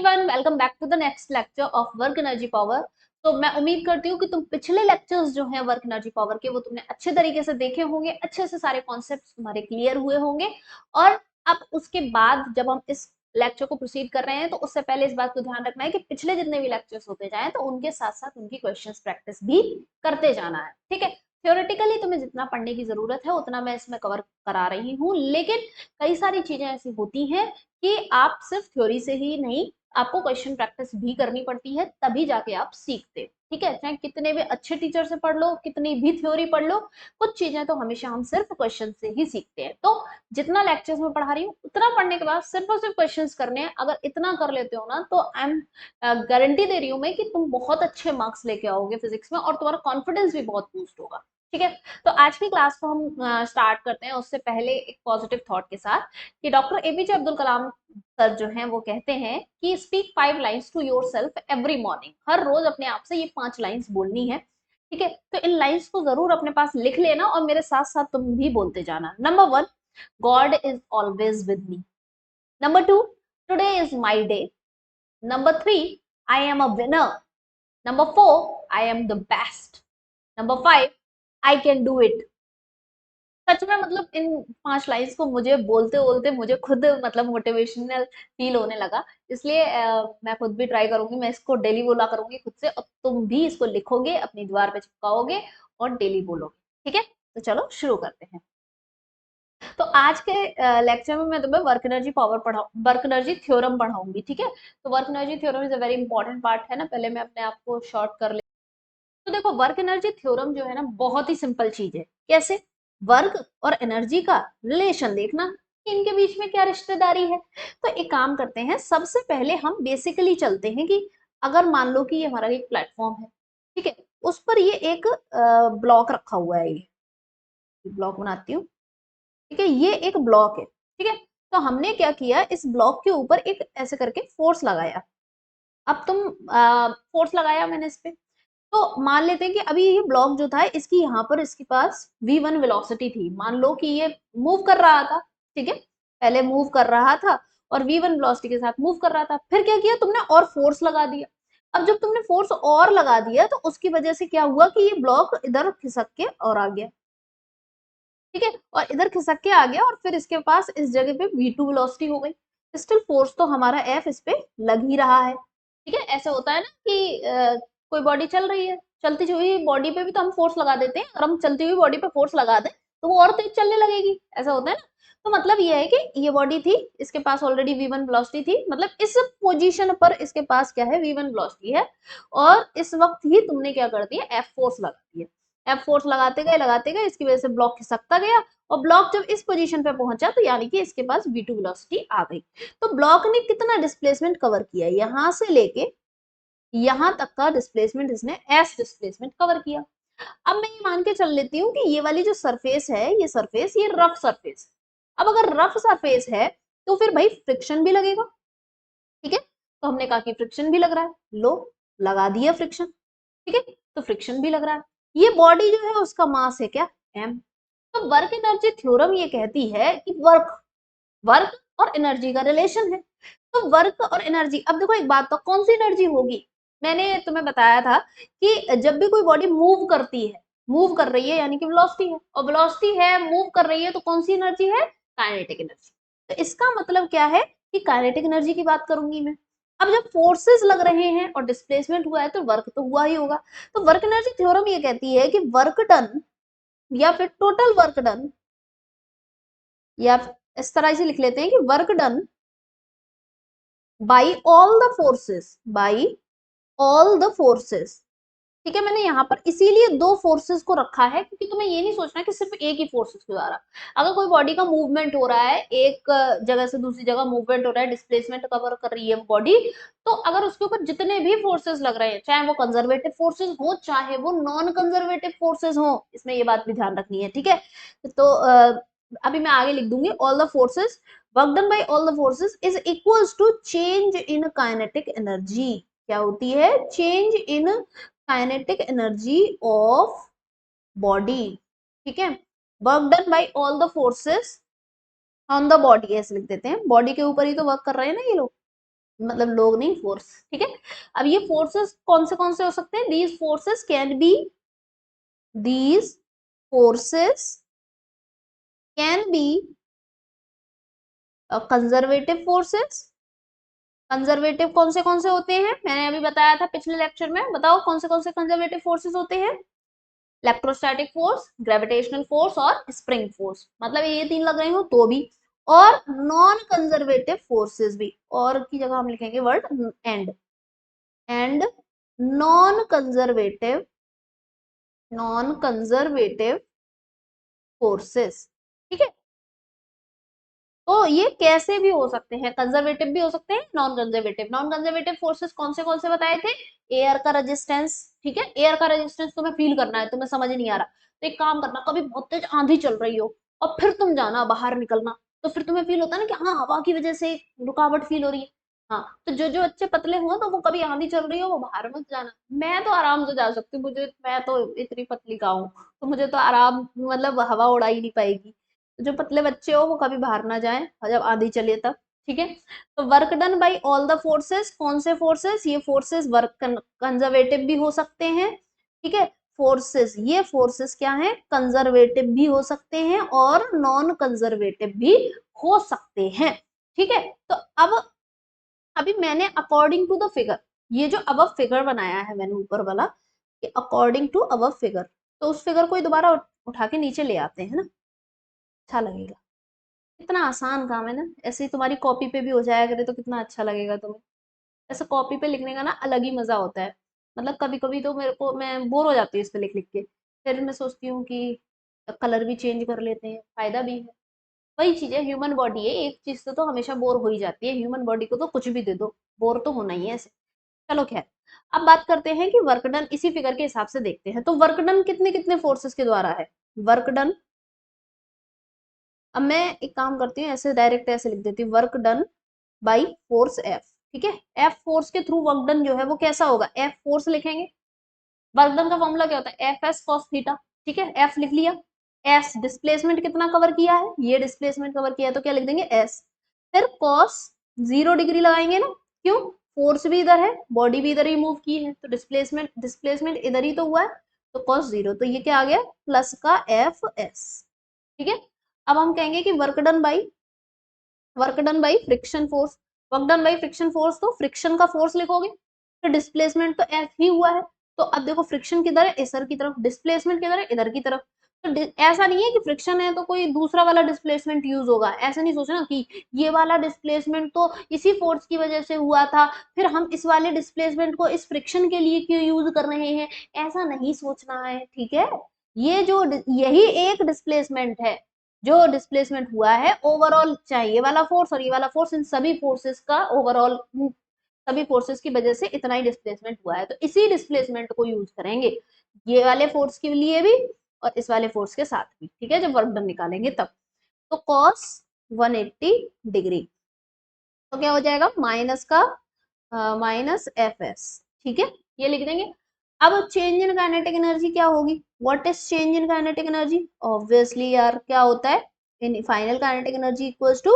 Everyone, welcome back to the next lecture of work energy power. तो मैं उम्मीद करती हूँ कि तुम पिछले लेक्चर्स जो हैं वर्क एनर्जी पावर के वो तुमने अच्छे तरीके से देखे होंगे, अच्छे से सारे कॉन्सेप्ट्स तुम्हारे क्लियर हुए होंगे। और अब उसके बाद जब हम इस लेक्चर को प्रोसीड कर रहे हैं तो उससे पहले इस बात को ध्यान रखना है कि पिछले जितने भी लेक्चर्स होते जाएं तो उनके साथ साथ उनकी क्वेश्चंस प्रैक्टिस भी करते जाना है, ठीक है। थ्योरेटिकली तुम्हें जितना पढ़ने की जरूरत है उतना मैं इसमें कवर करा रही हूँ, लेकिन कई सारी चीजें ऐसी होती हैं कि आप सिर्फ थ्योरी से ही नहीं, आपको क्वेश्चन प्रैक्टिस भी करनी पड़ती है, तभी जाके आप सीखते हैं, ठीक है। चाहे कितने भी अच्छे टीचर से पढ़ लो, कितनी भी थ्योरी पढ़ लो, कुछ चीजें तो हमेशा हम सिर्फ क्वेश्चन से ही सीखते हैं। तो जितना लेक्चर्स में पढ़ा रही हूँ उतना पढ़ने के बाद सिर्फ और सिर्फ क्वेश्चंस करने हैं। अगर इतना कर लेते हो ना तो आई एम गारंटी दे रही हूँ मैं कि तुम बहुत अच्छे मार्क्स लेके आओगे फिजिक्स में और तुम्हारा कॉन्फिडेंस भी बहुत बूस्ट होगा, ठीक है। तो आज की क्लास को हम स्टार्ट करते हैं उससे पहले एक पॉजिटिव थॉट के साथ कि doctor APJ Abdul Kalam sir जो हैं वो कहते हैं कि speak 5 lines to yourself every morning. हर रोज अपने आप से ये 5 लाइन्स बोलनी है, ठीक है। तो इन लाइन्स को जरूर अपने पास लिख लेना और मेरे साथ साथ तुम भी बोलते जाना। Number 1, God is always with me. Number 2, today is my day. Number 3, I am a winner. Number 4, I am the best. Number 5, I can do it. सच में मतलब इन 5 लाइन्स को मुझे बोलते बोलते मुझे खुद मतलब मोटिवेशनल फील होने लगा। इसलिए मैं खुद भी ट्राई करूंगी, मैं इसको डेली बोला करूंगी खुद से और तुम भी इसको लिखोगे, अपनी दीवार पे चिपकाओगे और डेली बोलोगे, ठीक है। तो चलो शुरू करते हैं। तो आज के लेक्चर में मैं तुम्हें work energy power work energy theorem पढ़ाऊंगी, ठीक है। तो work energy theorem is a very important part है ना। पहले मैं अपने आप को शॉर्ट कर ले। तो देखो, वर्क एनर्जी थ्योरम जो है ना बहुत ही सिंपल चीज है। कैसे? वर्क और एनर्जी का रिलेशन देखना कि इनके बीच में क्या रिश्तेदारी है। तो एक काम करते हैं, सबसे पहले हम बेसिकली चलते हैं कि अगर मान लो कि ये हमारा एक प्लेटफॉर्म है, ठीक है। उस पर ये एक ब्लॉक रखा हुआ है, ये ब्लॉक बनाती हूँ, ठीक है। ये एक ब्लॉक है, ठीक है। तो हमने क्या किया, इस ब्लॉक के ऊपर एक ऐसे करके फोर्स लगाया। अब तुम फोर्स लगाया मैंने इस पे, तो मान लेते हैं कि अभी ये ब्लॉक जो था इसकी यहाँ पर इसके पास v1 वेलोसिटी थी। मान लो कि ये मूव कर रहा था, ठीक है। पहले मूव कर रहा था और v1 वेलोसिटी के साथ मूव कर रहा था। फिर क्या किया तुमने, और फोर्स लगा दिया। अब जब तुमने फोर्स और लगा दिया तो उसकी वजह से क्या हुआ कि ये ब्लॉक इधर खिसक के और आ गया, ठीक है। और इधर खिसक के आ गया और फिर इसके पास इस जगह पे v2 वेलोसिटी हो गई। स्टिल फोर्स तो हमारा f इस पे लग ही रहा है, ठीक है। ऐसे होता है ना कि कोई बॉडी चल रही है, चलती हुई बॉडी पे भी तो हम फोर्स लगा देते हैं, और हम चलती हुई बॉडी पे फोर्स लगा दें तो वो और तेज चलने लगेगी, ऐसा होता है ना। तो मतलब ये है कि ये बॉडी थी, इसके पास ऑलरेडी v1 वेलोसिटी थी, मतलब इस पोजीशन पर इसके पास क्या है, v1 वेलोसिटी है। और इस वक्त ही तुमने क्या कर दिया, f फोर्स लगा दिया। एफ फोर्स लगाते गए इसकी वजह से ब्लॉक खिसकता गया और ब्लॉक जब इस पोजीशन पे पहुंचा तो यानी कि इसके पास v2 वेलोसिटी आ गई। तो ब्लॉक ने कितना डिस्प्लेसमेंट कवर किया, यहां से लेके यहां तक का डिस्प्लेसमेंट इसने s डिस्प्लेसमेंट कवर किया। अब मैं ये मान के चल लेती हूँ कि ये वाली जो सरफेस है, ये सरफेस, ये रफ सरफेस। अब अगर रफ सरफेस है तो फिर भाई फ्रिक्शन भी लगेगा, ठीक है। तो हमने कहा कि फ्रिक्शन भी लग रहा है, लो लगा दिया फ्रिक्शन, ठीक है। तो फ्रिक्शन भी लग रहा है। ये बॉडी जो है उसका मास है क्या, m। तो वर्क एनर्जी थ्योरम ये कहती है कि वर्क वर्क और एनर्जी का रिलेशन है। तो वर्क और एनर्जी, अब देखो एक बात, तो कौन सी एनर्जी होगी, मैंने तुम्हें बताया था कि जब भी कोई बॉडी मूव करती है, मूव कर रही है यानी कि वेलोसिटी है, और वेलोसिटी है, मूव कर रही है, तो कौन सी एनर्जी है, काइनेटिक एनर्जी। तो इसका मतलब क्या है कि काइनेटिक एनर्जी की बात करूंगी मैं। अब जब फोर्सेस लग रहे हैं और डिस्प्लेसमेंट हुआ है तो वर्क तो हुआ ही होगा। तो वर्क एनर्जी थ्योरम ये कहती है कि वर्क डन या फिर टोटल वर्क डन, या इस तरह से लिख लेते हैं कि work done by all the forces, by all the forces, ठीक है। मैंने यहाँ पर इसीलिए दो फोर्सेस को रखा है क्योंकि तुम्हें ये नहीं सोचना कि सिर्फ एक ही फोर्सेस के द्वारा। अगर कोई बॉडी का मूवमेंट हो रहा है, एक जगह से दूसरी जगह मूवमेंट हो रहा है, डिस्प्लेसमेंट कवर कर रही है बॉडी, तो अगर उसके ऊपर जितने भी फोर्सेस लग रहे हैं, चाहे वो कंजर्वेटिव फोर्सेस हो चाहे वो नॉन कंजर्वेटिव फोर्सेस हो, इसमें ये बात भी ध्यान रखनी है, ठीक है। तो अभी मैं आगे लिख दूंगी, all the forces, work done by all the forces is equals to change in kinetic energy. क्या होती है, change in kinetic energy of body, ठीक है। Work done by all the forces on the body, ऐसे लिख देते हैं, body के ऊपर ही तो वर्क कर रहे हैं ना ये लोग, मतलब लोग नहीं, फोर्स, ठीक है। अब ये फोर्सेस कौन से हो सकते हैं? These forces can be conservative forces. Conservative कौन से होते हैं? मैंने अभी बताया था पिछले लेक्चर में, बताओ कौन से कंजर्वेटिव फोर्सेस होते हैं? इलेक्ट्रोस्टैटिक फोर्स, ग्रेविटेशनल फोर्स और स्प्रिंग फोर्स, मतलब ये तीन लग रहे हो तो भी। और नॉन कंजर्वेटिव फोर्सेस भी, और की जगह हम लिखेंगे word and. And non conservative forces, ठीक है। तो ये कैसे भी हो सकते हैं, कंजर्वेटिव भी हो सकते हैं, नॉन कंजर्वेटिव फोर्सेस कौन से बताए थे? एयर का रेजिस्टेंस, ठीक है। एयर का रेजिस्टेंस तुम्हें फील करना है, तुम्हें समझ नहीं आ रहा तो एक काम करना, कभी बहुत तेज आंधी चल रही हो और फिर तुम जाना बाहर निकलना, तो फिर तुम्हें फील होता है ना कि हाँ हवा की वजह से रुकावट फील हो रही है। हाँ, तो जो जो बच्चे पतले हुए तो वो कभी आंधी चल रही हो वो बाहर मत जाना। मैं तो आराम से जा सकती हूँ, मुझे, मैं तो इतनी पतली का हूँ, तो मुझे तो आराम, मतलब हवा उड़ा ही नहीं पाएगी। जो पतले बच्चे हो वो कभी बाहर ना जाएं और जब आंधी चले तब, ठीक है। तो work done by all the forces, कौन से फोर्सेस? ये फोर्सेस वर्क कंजर्वेटिव भी हो सकते हैं, ठीक है। फोर्सेस, ये फोर्सेस क्या है? कंजर्वेटिव भी हो सकते हैं और नॉन कंजर्वेटिव भी हो सकते हैं, ठीक है। तो अब अभी मैंने अकॉर्डिंग टू द फिगर, ये जो अब फिगर बनाया है मैंने ऊपर वाला, कि अकॉर्डिंग टू अब फिगर, तो उस फिगर को दोबारा उठा के नीचे ले आते हैं ना, अच्छा लगेगा। कितना आसान काम है ना, ऐसे ही तुम्हारी कॉपी पे भी हो जाया करे तो कितना अच्छा लगेगा तुम्हें। ऐसे कॉपी पे लिखने का ना अलग ही मजा होता है। मतलब कभी कभी तो मेरे को, मैं बोर हो जाती हूँ इस पे लिख लिख के, फिर मैं सोचती हूँ कि कलर भी चेंज कर लेते हैं, फायदा भी है। वही चीज है, ह्यूमन बॉडी है, एक चीज से तो हमेशा बोर हो ही जाती है, ह्यूमन बॉडी को तो कुछ भी दे दो, बोर तो होना ही है ऐसे। चलो खैर, अब बात करते हैं कि वर्क डन, इसी फिगर के हिसाब से देखते हैं। तो वर्क डन कितने कितने फोर्सेस के द्वारा है? वर्क डन, अब मैं एक काम करती हूँ, ऐसे डायरेक्ट ऐसे लिख देती हूँ, work done by force F, ठीक है। एफ फोर्स के थ्रू वर्क डन जो है वो कैसा होगा? एफ फोर्स लिखेंगे, वर्क डन का फॉर्मूला क्या होता है? एफ एस कॉस थीटा, ठीक है। एफ लिख लिया। एस डिस्प्लेसमेंट कितना कवर किया है? ये डिस्प्लेसमेंट कवर किया है तो क्या लिख देंगे? एस। फिर कॉस 0 डिग्री लगाएंगे ना, क्यों? फोर्स भी इधर है, बॉडी भी इधर ही मूव की है, तो डिस्प्लेसमेंट इधर ही तो हुआ है, तो कॉस 0, तो ये क्या आ गया? प्लस का एफ एस, ठीक है। अब हम कहेंगे कि work done by friction force. Work done by friction force, तो फ्रिक्शन का फोर्स लिखोगे, तो डिस्प्लेसमेंट तो एफ ही हुआ है, तो अब देखो फ्रिक्शन किधर है? इधर की तरफ, डिस्प्लेसमेंट किधर है? इधर की तरफ। तो ऐसा नहीं है कि फ्रिक्शन है तो कोई दूसरा वाला डिस्प्लेसमेंट यूज होगा, ऐसा नहीं सोचना कि ये वाला डिस्प्लेसमेंट तो इसी फोर्स की वजह से हुआ था, फिर हम इस वाले डिस्प्लेसमेंट को इस फ्रिक्शन के लिए क्यों यूज कर रहे हैं, ऐसा नहीं सोचना है, ठीक है। ये जो यही एक डिस्प्लेसमेंट है, जो डिस्प्लेसमेंट हुआ है ओवरऑल, चाहे ये वाला फोर्स और ये वाला फोर्स, इन सभी फोर्सेस का ओवरऑल, सभी फोर्सेस की वजह से इतना ही डिस्प्लेसमेंट हुआ है, तो इसी डिस्प्लेसमेंट को यूज करेंगे ये वाले फोर्स के लिए भी और इस वाले फोर्स के साथ भी, ठीक है, जब वर्क डन निकालेंगे तब। तो कॉस 180 डिग्री, तो क्या हो जाएगा? माइनस का माइनस एफ एस, ठीक है, ये लिख देंगे। अब चेंज इन काइनेटिक एनर्जी क्या होगी? What is change in kinetic energy? Obviously यार क्या होता है? In final kinetic energy equals to,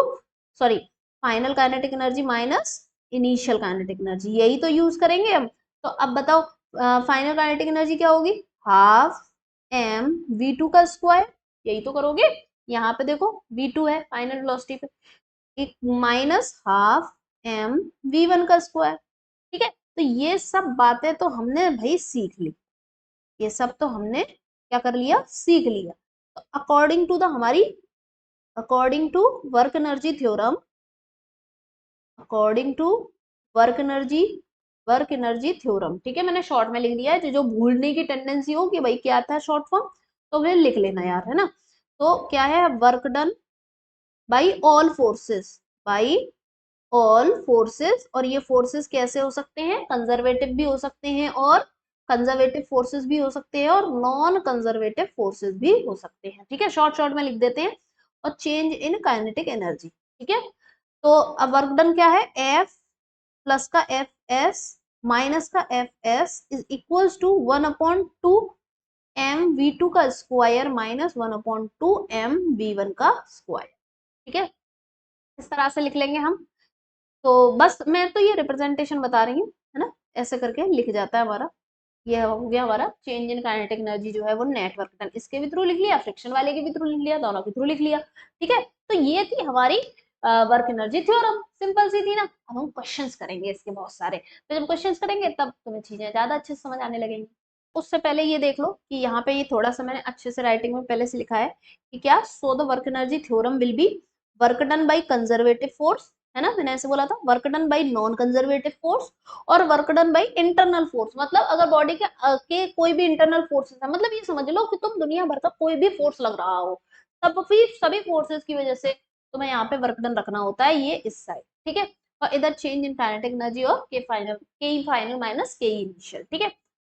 sorry, final kinetic energy minus initial kinetic energy, यही तो यूज करेंगे हम। तो अब बताओ फाइनल काइनेटिक एनर्जी क्या होगी? हाफ एम वी टू का स्क्वायर, यही तो करोगे। यहाँ पे देखो v2 है फाइनल वेलोसिटी पे, एक minus half M V one का स्क्वायर, ठीक है। तो ये सब बातें तो हमने भाई सीख ली, ये सब तो हमने क्या कर लिया? सीख लिया। तो according to work energy theorem, according to work energy work energy theorem, ठीक है, मैंने शॉर्ट में लिख दिया है, जो भूलने की टेंडेंसी हो कि भाई क्या था शॉर्ट फॉर्म, तो वे लिख लेना यार, है ना। तो क्या है? Work done by all forces, by all forces, और ये फोर्सेस कैसे हो सकते हैं? कंजर्वेटिव भी हो सकते हैं और कंजर्वेटिव फोर्सेस भी हो सकते हैं और नॉन कंजर्वेटिव फोर्सेस भी हो सकते हैं, ठीक है, शॉर्ट शॉर्ट में लिख देते हैं। और चेंज इन काइनेटिक एनर्जी, ठीक है। तो अब वर्क डन क्या है? एफ प्लस का एफ एस माइनस का F S is equals to 1/2 M V two का square minus 1/2 M V one का स्क्वायर, ठीक है, इस तरह से लिख लेंगे हम। तो बस मैं तो ये रिप्रेजेंटेशन बता रही हूँ, है ना, ऐसे करके लिख जाता है हमारा। ये हो गया हमारा चेंज इन काइनेटिक एनर्जी जो है वो नेटवर्क डन, इसके भी थ्रू लिख लिया, फ्रिक्शन वाले के भी थ्रू लिख लिया, दोनों के थ्रू लिख लिया। ठीक है, तो ये थी हमारी वर्क एनर्जी थ्योरम, सिंपल सी थी ना। अब हम क्वेश्चंस करेंगे इसके बहुत सारे, तो जब क्वेश्चंस करेंगे तब तुम्हें चीजें ज्यादा अच्छे से समझ आने लगेंगी। उससे पहले ये देख लो कि यहाँ पे ये थोड़ा सा मैंने अच्छे से राइटिंग में पहले से लिखा है कि क्या, so the work energy theorem will be work done by conservative force, है ना, मैंने ऐसे बोला था, work done by non conservative force और work done by internal force. मतलब अगर बॉडी के कोई भी इंटरनल फोर्सेस है, मतलब ये समझ लो कि तुम दुनिया भर का कोई भी फोर्स लग रहा हो, तब फिर सभी फोर्सेस की वजह से तुम्हें यहाँ पे वर्क डन रखना होता है, ये इस साइड। ठीक है, और इधर चेंज इन काइनेटिक एनर्जी और के फाइनल माइनस के इनिशियल। ठीक है,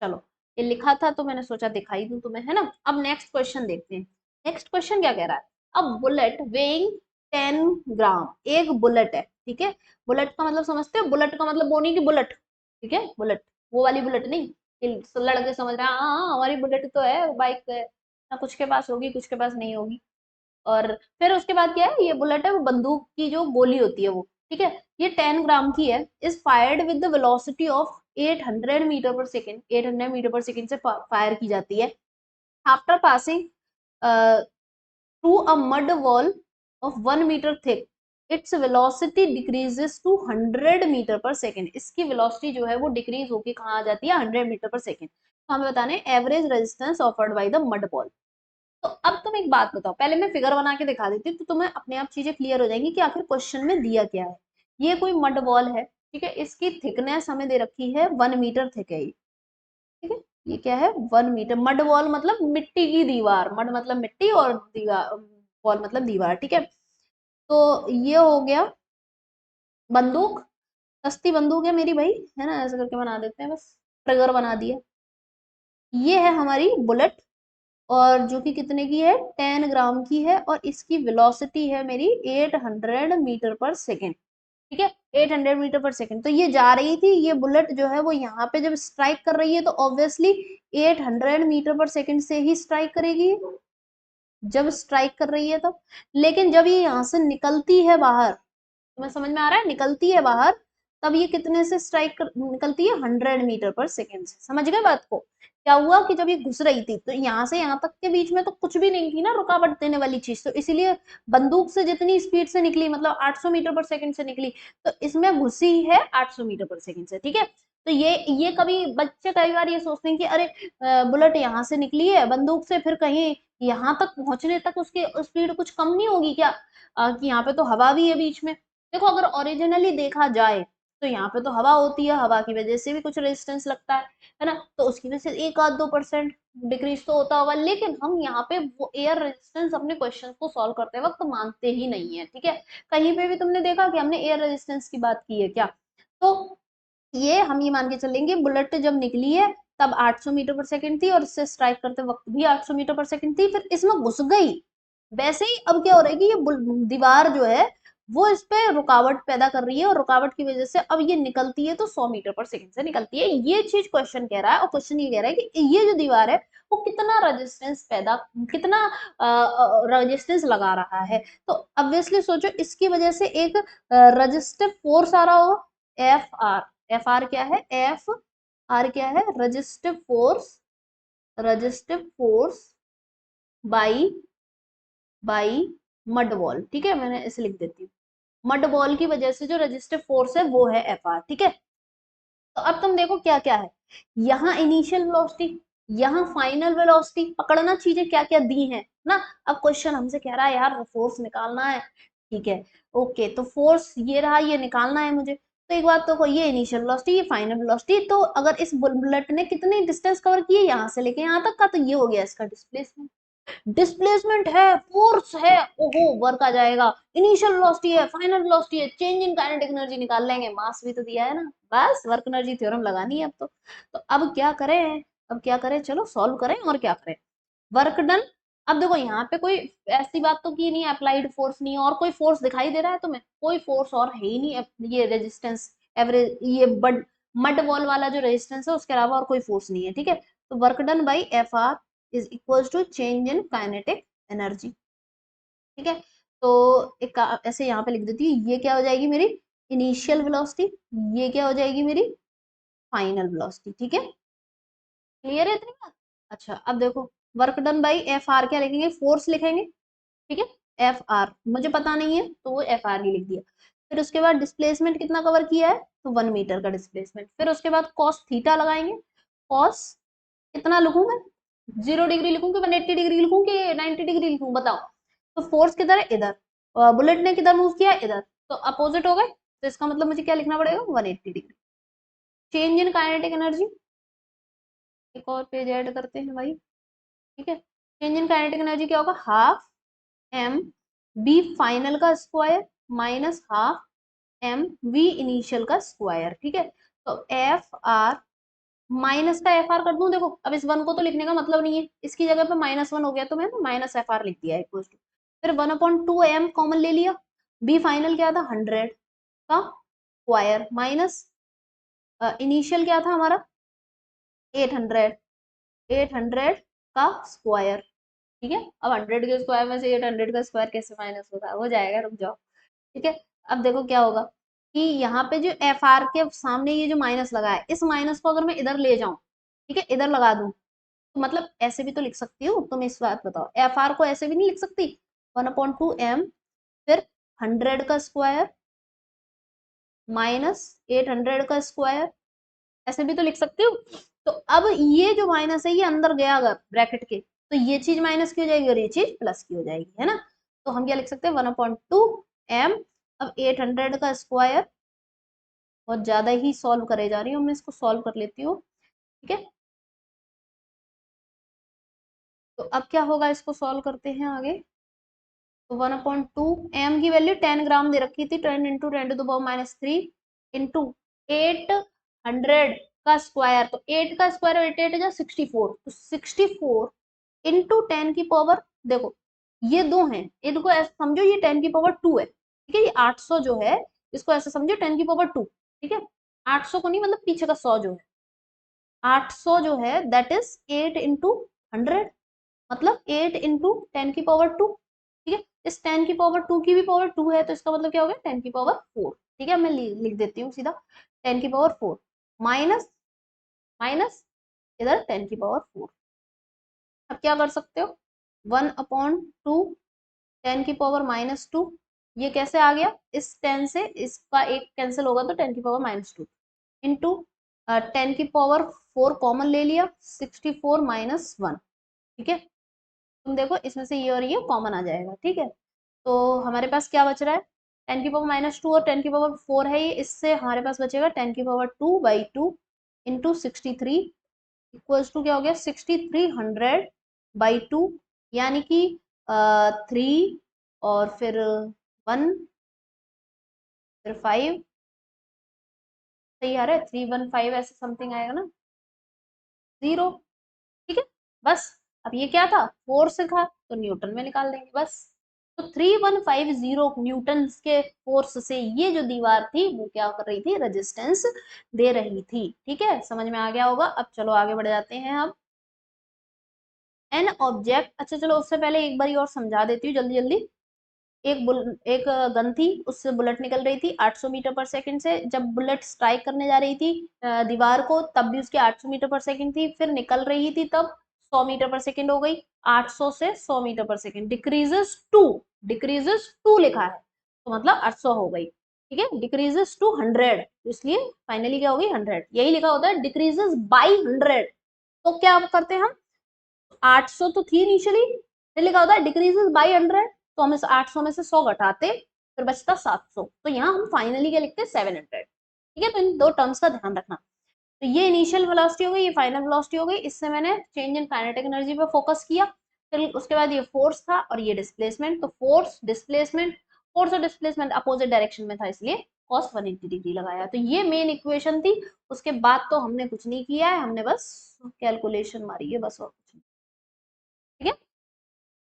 चलो, ये लिखा था तो मैंने सोचा दिखाई दूं तुम्हें, है ना। अब नेक्स्ट क्वेश्चन देखते हैं। नेक्स्ट क्वेश्चन क्या कह रहा है, अब बुलेट वेइंग 10 ग्राम, एक बुलेट है, ठीक है। बुलेट का मतलब समझते हो, बुलेट का मतलब वो नहीं कि बुलेट, ठीक है, बुलेट वो वाली बुलेट नहीं कि लड़के समझ रहे हैं हाँ हाँ हमारी बुलेट तो है, बाइक है ना, कुछ के पास होगी कुछ के पास नहीं होगी। और फिर उसके बाद क्या है, ये बुलेट है वो बंदूक की जो गोली होती है वो, ठीक है। ये 10 ग्राम की है, is fired with the velocity of 800 metre per second, 800 metre per second से फायर की जाती है। After passing through a mud wall of 1 metre thick, its velocity decreases to 100 metre per second. इसकी वेलोसिटी जो है वो डिक्रीज होकर कहाँ आ जाती है, 100 मीटर पर सेकेंड। तो हमें बताना है average resistance offered by the mud ball. तो अब तुम एक बात बताओ, पहले मैं फिगर बना के दिखा देती हूँ तो तुम्हें अपने आप चीजें क्लियर हो जाएंगी कि आखिर क्वेश्चन में दिया क्या है। ये कोई मड बॉल है, ठीक है, इसकी थिकनेस हमें दे रखी है 1 मीटर थिक है ये, ठीक है। ये क्या है, 1 मीटर। मड वॉल मतलब मिट्टी की दीवार, मड मतलब मिट्टी और दीवार, वॉल मतलब दीवार, ठीक है। तो ये हो गया बंदूक, सस्ती बंदूक है मेरी भाई, है ना, ऐसे करके बना देते हैं बस, ट्रिगर बना दिया। ये है हमारी बुलेट, और जो कि कितने की है, 10 ग्राम की है, और इसकी वेलोसिटी है मेरी 800 मीटर पर सेकेंड, ठीक है। 800 मीटर पर सेकेंड, तो ये जा रही थी, ये बुलेट जो है वो यहाँ पे जब स्ट्राइक कर रही है तो ऑब्वियसली 800 मीटर पर सेकेंड से ही स्ट्राइक करेगी, जब स्ट्राइक कर रही है तब। लेकिन जब ये यहाँ से निकलती है बाहर, तुम्हें समझ में आ रहा है, निकलती है बाहर, तब ये कितने से स्ट्राइक कर निकलती है, 100 मीटर पर सेकेंड से। समझ गए बात को, क्या हुआ कि जब ये घुस रही थी तो यहाँ से यहाँ तक के बीच में तो कुछ भी नहीं थी ना रुकावट देने वाली चीज, तो इसीलिए बंदूक से जितनी स्पीड से निकली, मतलब 800 मीटर पर सेकेंड से निकली, तो इसमें घुसी है 800 मीटर पर सेकेंड से, ठीक है। तो ये कभी बच्चे कई बार ये सोचते हैं कि अरे बुलेट यहाँ से निकली है बंदूक से, फिर कहीं यहाँ तक पहुंचने तक उसकी स्पीड कुछ कम नहीं होगी क्या, कि यहाँ पे तो हवा भी है बीच में। देखो अगर ओरिजिनली देखा जाए तो यहाँ पे तो हवा होती है, हवा की वजह से भी कुछ रेजिस्टेंस लगता है ना, तो उसकी वजह से 1 आध 2% डिक्रीज तो होता होगा। लेकिन हम यहाँ पे वो एयर रेजिस्टेंस अपने क्वेश्चन को सॉल्व करते वक्त मानते ही नहीं है, ठीक है। कहीं पे भी तुमने देखा कि हमने एयर रेजिस्टेंस की बात की है क्या, तो ये हम ये मान के चलेंगे बुलेट जब निकली है तब 800 मीटर पर सेकेंड थी, और इससे स्ट्राइक करते वक्त भी 800 मीटर पर सेकेंड थी, फिर इसमें घुस गई। वैसे ही अब क्या हो रहा है कि ये दीवार जो है वो इस पे रुकावट पैदा कर रही है, और रुकावट की वजह से अब ये निकलती है तो 100 मीटर पर सेकेंड से निकलती है। ये चीज क्वेश्चन कह रहा है, और क्वेश्चन ये कह रहा है कि ये जो दीवार है वो कितना रेजिस्टेंस पैदा, कितना रेजिस्टेंस लगा रहा है। तो ऑब्वियसली सोचो इसकी वजह से एक रेजिस्टिव फोर्स आ रहा होगा, एफ आर क्या है, एफ आर क्या है, resistive force, resistive force by by mud wall, ठीक है, मैंने इसे लिख देती हूँ। मड वॉल की वजह से जो रेजिस्टिव फोर्स है वो है एफ आर, ठीक है। तो अब तुम देखो क्या क्या है, यहाँ इनिशियल वेलोसिटी, यहाँ फाइनल वेलोसिटी, पकड़ना चीजें क्या क्या दी हैं ना। अब क्वेश्चन हमसे कह रहा है यार फोर्स निकालना है, ठीक है, ओके, तो फोर्स ये रहा, ये निकालना है मुझे। तो एक बात तो ये इनिशियल वेलोसिटी, ये फाइनल वेलोसिटी, तो अगर इस बुलेट ने कितनी डिस्टेंस कवर की है यहाँ से लेके यहाँ तक का, तो ये हो गया इसका डिस्प्लेसमेंट। डिस्प्लेसमेंट है, फोर्स है, ओहो वर्क आ जाएगा, इनिशियल वेलोसिटी है, फाइनल वेलोसिटी है, चेंज इन काइनेटिक एनर्जी निकाल लेंगे, मास भी तो दिया है ना, बस वर्क एनर्जी थ्योरम लगानी है अब तो अब क्या करें, अब क्या करें, चलो सॉल्व करें और क्या करें। वर्क डन, अब देखो यहाँ पे कोई ऐसी बात तो की नहीं, अप्लाइड फोर्स नहीं है, और कोई फोर्स दिखाई दे रहा है तुम्हें, कोई फोर्स और है ही नहीं, ये रेजिस्टेंस एवरेज, ये बड मड वॉल वाला जो रेजिस्टेंस है उसके अलावा और कोई फोर्स नहीं है, ठीक है। तो work done by F R is equal to change in kinetic energy, ठीक है। तो एक ऐसे यहाँ पे लिख देती हूँ, ये क्या हो जाएगी मेरी इनिशियल वेलोसिटी, ये क्या हो जाएगी मेरी फाइनल वेलोसिटी। ठीक है, क्लियर है इतनी बात? अच्छा अब देखो, work done by F are क्या लिखेंगे, फोर्स लिखेंगे। ठीक है, एफ आर मुझे पता नहीं है तो वो एफ आर ही लिख दिया। फिर उसके बाद डिस्प्लेसमेंट कितना कवर किया है, तो 1 मीटर का डिस्प्लेसमेंट। फिर उसके बाद कॉस थीटा लगाएंगे। कॉस कितना लिखूं मैं, 0 डिग्री लिखूं कि 180 डिग्री लिखूं कि 90 डिग्री लिखूं, बताओ। तो फोर्स किधर है, इधर, बुलेट ने किधर मूव किया, इधर, तो अपोजिट हो गए। तो इसका मतलब मुझे क्या लिखना पड़ेगा, 180 degree. Change in kinetic energy, एक और पेज ऐड करते हैं भाई। ठीक है, चेंज इन काइनेटिक एनर्जी क्या होगा, हाफ एम बी फाइनल का square minus half M V initial का स्क्वायर। ठीक है, तो एफ आर, माइनस का एफ आर कर दूं, देखो अब इस 1 को तो लिखने का मतलब नहीं है, इसकी जगह पे -1 हो गया तो मैंने माइनस एफ आर लिख दिया इक्वल टू, फिर 1/2 m कॉमन ले लिया। बी फाइनल क्या था, 100 का स्क्वायर माइनस इनिशियल क्या था हमारा 800, 800 का स्क्वायर। ठीक है, अब 100 के स्क्वायर में से 800 का स्क्वायर कैसे माइनस होगा, हो जाएगा, रुक जाओ। ठीक है, अब देखो क्या होगा कि यहाँ पे जो एफ आर के सामने ये जो माइनस लगा है, इस माइनस को अगर मैं इधर ले जाऊं, ठीक है, इधर लगा दूं, तो मतलब ऐसे भी तो लिख सकती हूँ, तुम इस बात बताओ, एफ आर को ऐसे भी नहीं लिख सकती, 1/2 m, फिर 100 का स्क्वायर माइनस 800 का स्क्वायर, ऐसे भी तो लिख सकती हूँ। तो अब ये जो माइनस है ये अंदर गया अगर ब्रैकेट के, तो ये चीज माइनस की हो जाएगी और ये चीज प्लस की हो जाएगी, है ना। तो हम क्या लिख सकते हैं, 1/2 m, अब 800 का स्क्वायर, बहुत ज्यादा ही सॉल्व करे जा रही हूँ मैं, इसको सॉल्व कर लेती हूँ। ठीक है, तो अब क्या होगा, इसको सॉल्व करते हैं आगे। तो 1/2 m की वैल्यू 10 ग्राम दे रखी थी, 10 इंटू 10⁻³ इंटू 800 का स्क्वायर, तो 8 का स्क्वायर, 8 जा 64, तो 64 इंटू 10⁻, देखो ये दो हैं, इनको ऐसे समझो ये 10⁻² है। ठीक है, ये 800 जो है, इसको ऐसे समझो 10⁻²। ठीक है, 800 को नहीं, मतलब पीछे का 100 जो है, 800 जो है दैट इज 8 इंटू 100, मतलब 8 इंटू 10⁻²। ठीक है, इस 10⁻² की भी पावर 2 है, तो इसका मतलब क्या हो गया, 10⁻4। ठीक है, मैं लिख देती हूँ सीधा 10⁻4 माइनस माइनस इधर 10⁻4। अब क्या कर सकते हो, 1/2 10⁻², ये कैसे आ गया, इस 10 से इसका एक कैंसिल होगा तो 10⁻² इंटू 10⁻4 कॉमन ले लिया, 64 माइनस 1। ठीक है, तुम देखो इसमें से ये और ये कॉमन आ जाएगा। ठीक है, तो हमारे पास क्या बच रहा है, 10⁻² और 10⁻4 है ये, इससे हमारे पास बचेगा 10⁻2/2 इंटू 63 इक्वल्स टू क्या हो गया, 6300/2, यानी कि 3 और फिर 1 फिर 5, सही आ रहा है, 315 ऐसे समथिंग आएगा ना, 0। ठीक है, बस अब ये क्या था, फोर्स था तो न्यूटन में निकाल देंगे बस। तो 3150 न्यूटन के फोर्स से ये जो दीवार थी वो क्या कर रही थी, रेजिस्टेंस दे रही थी। ठीक है, समझ में आ गया होगा। अब चलो आगे बढ़ जाते हैं। अब एन ऑब्जेक्ट, अच्छा चलो उससे पहले एक बार और समझा देती हूँ जल्दी जल्दी। एक गन थी, उससे बुलेट निकल रही थी 800 मीटर पर सेकंड से, जब बुलेट स्ट्राइक करने जा रही थी दीवार को, तब भी उसकी 800 मीटर पर सेकंड थी, फिर निकल रही थी तब 100 मीटर पर सेकंड हो गई, 800 से 100 मीटर पर सेकंड, डिक्रीजेस टू लिखा है तो मतलब 800 हो गई। ठीक है, डिक्रीजेस टू 100, इसलिए फाइनली क्या हो गई, 100, यही लिखा होता है डिक्रीजेस बाई 100। तो क्या करते हैं हम, 800 तो थी इनिशियली, फिर लिखा होता है डिक्रीजेस बाई 100, तो हम इस 800 में से 100 घटाते, फिर बचता 700, तो यहाँ हम फाइनली क्या लिखते हैं, 700। ठीक है, तो इन दो टर्म्स का ध्यान रखना। तो ये इनिशियल वेलोसिटी हो गई, ये फाइनल वेलोसिटी हो गई, इससे मैंने चेंज इन काइनेटिक एनर्जी पे फोकस किया। फिर उसके बाद ये फोर्स था और ये डिस्प्लेसमेंट, तो फोर्स और डिस्प्लेसमेंट अपोजिट डायरेक्शन में था, इसलिए cos 180 डिग्री लगाया। तो ये मेन इक्वेशन थी, उसके बाद तो हमने कुछ नहीं किया है, हमने बस कैलकुलेशन मारी है बस, और कुछ नहीं। ठीक है,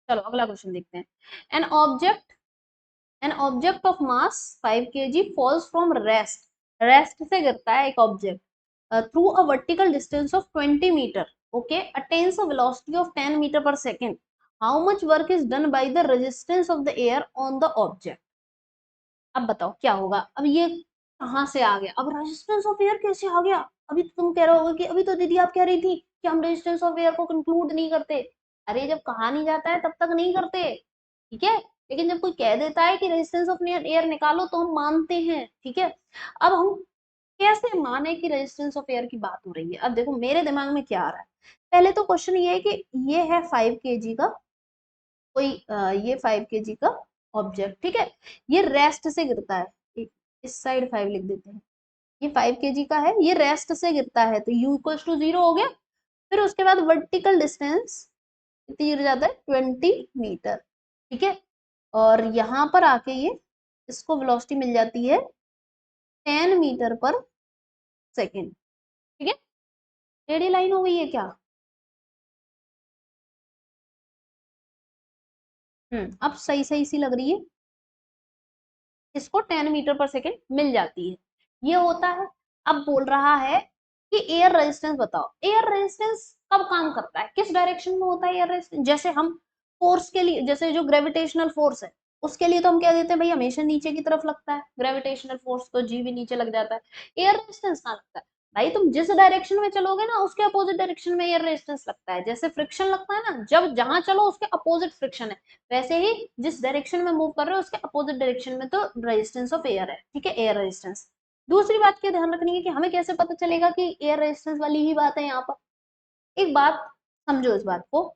चलो अगला क्वेश्चन देखते हैं। An object an object of mass 5 kg falls from rest से गिरता है एक object through a vertical distance of 20 metre, okay, attains a velocity of 10 metre per second, how much work is done by the resistance of the air on the object. अब बताओ क्या होगा, अब ये कहाँ से आ गया? अब रेजिस्टेंस ऑफ एयर कैसे आ गया? अभी तो तुम कह रहे होगे कि अभी तो दीदी आप कह रही थी कि हम रेजिस्टेंस ऑफ एयर को कंक्लूड नहीं करते। अरे जब कहा नहीं जाता है तब तक नहीं करते, ठीक है। लेकिन जब कोई कह देता है कि रेजिस्टेंस ऑफ एयर निकालो तो हम मानते हैं, ठीक है। अब हम कैसे माने कि रेजिस्टेंस ऑफ एयर की बात हो रही है? अब देखो मेरे दिमाग में क्या आ रहा है। पहले तो क्वेश्चन ये है कि ये है 5 kg का कोई ये 5 kg का ऑब्जेक्ट, ठीक है। ये रेस्ट से गिरता है, इस साइड 5 लिख देते हैं। ये 5 kg का है, ये रेस्ट से गिरता है, तो u इक्वल टू 0 हो गया। फिर उसके बाद वर्टिकल डिस्टेंस कितनी गिर जाता है? 20 मीटर, ठीक है। और यहाँ पर आके ये इसको वेलोसिटी मिल जाती है 10 मीटर पर सेकेंड, ठीक है। टेढ़ी लाइन हो गई है क्या? अब सही सही सी लग रही है। इसको 10 मीटर पर सेकेंड मिल जाती है, ये होता है। अब बोल रहा है कि एयर रेजिस्टेंस बताओ। एयर रेजिस्टेंस कब काम करता है, किस डायरेक्शन में होता है एयर रेजिस्टेंस? जैसे हम फोर्स के लिए, जैसे जो ग्रेविटेशनल फोर्स है उसके लिए तो हम कह देते हैं भाई हमेशा नीचे की तरफ लगता है, ग्रेविटेशनल फोर्स तो जी भी नीचे लग जाता है। एयर रेजिस्टेंस कहाँ लगता है? भाई तुम जिस डायरेक्शन में चलोगे ना उसके अपोजिट डायरेक्शन में एयर रेजिस्टेंस लगता है। जैसे फ्रिक्शन लगता है ना, जब जहां चलो उसके अपोजिट फ्रिक्शन है, वैसे ही जिस डायरेक्शन में मूव कर रहे हो उसके अपोजिट डायरेक्शन में तो रेजिस्टेंस ऑफ एयर है, ठीक है, एयर रेजिस्टेंस। दूसरी बात क्या ध्यान रखनी है कि हमें कैसे पता चलेगा कि एयर रेजिस्टेंस वाली ही बात है यहाँ पर? एक बात समझो इस बात को।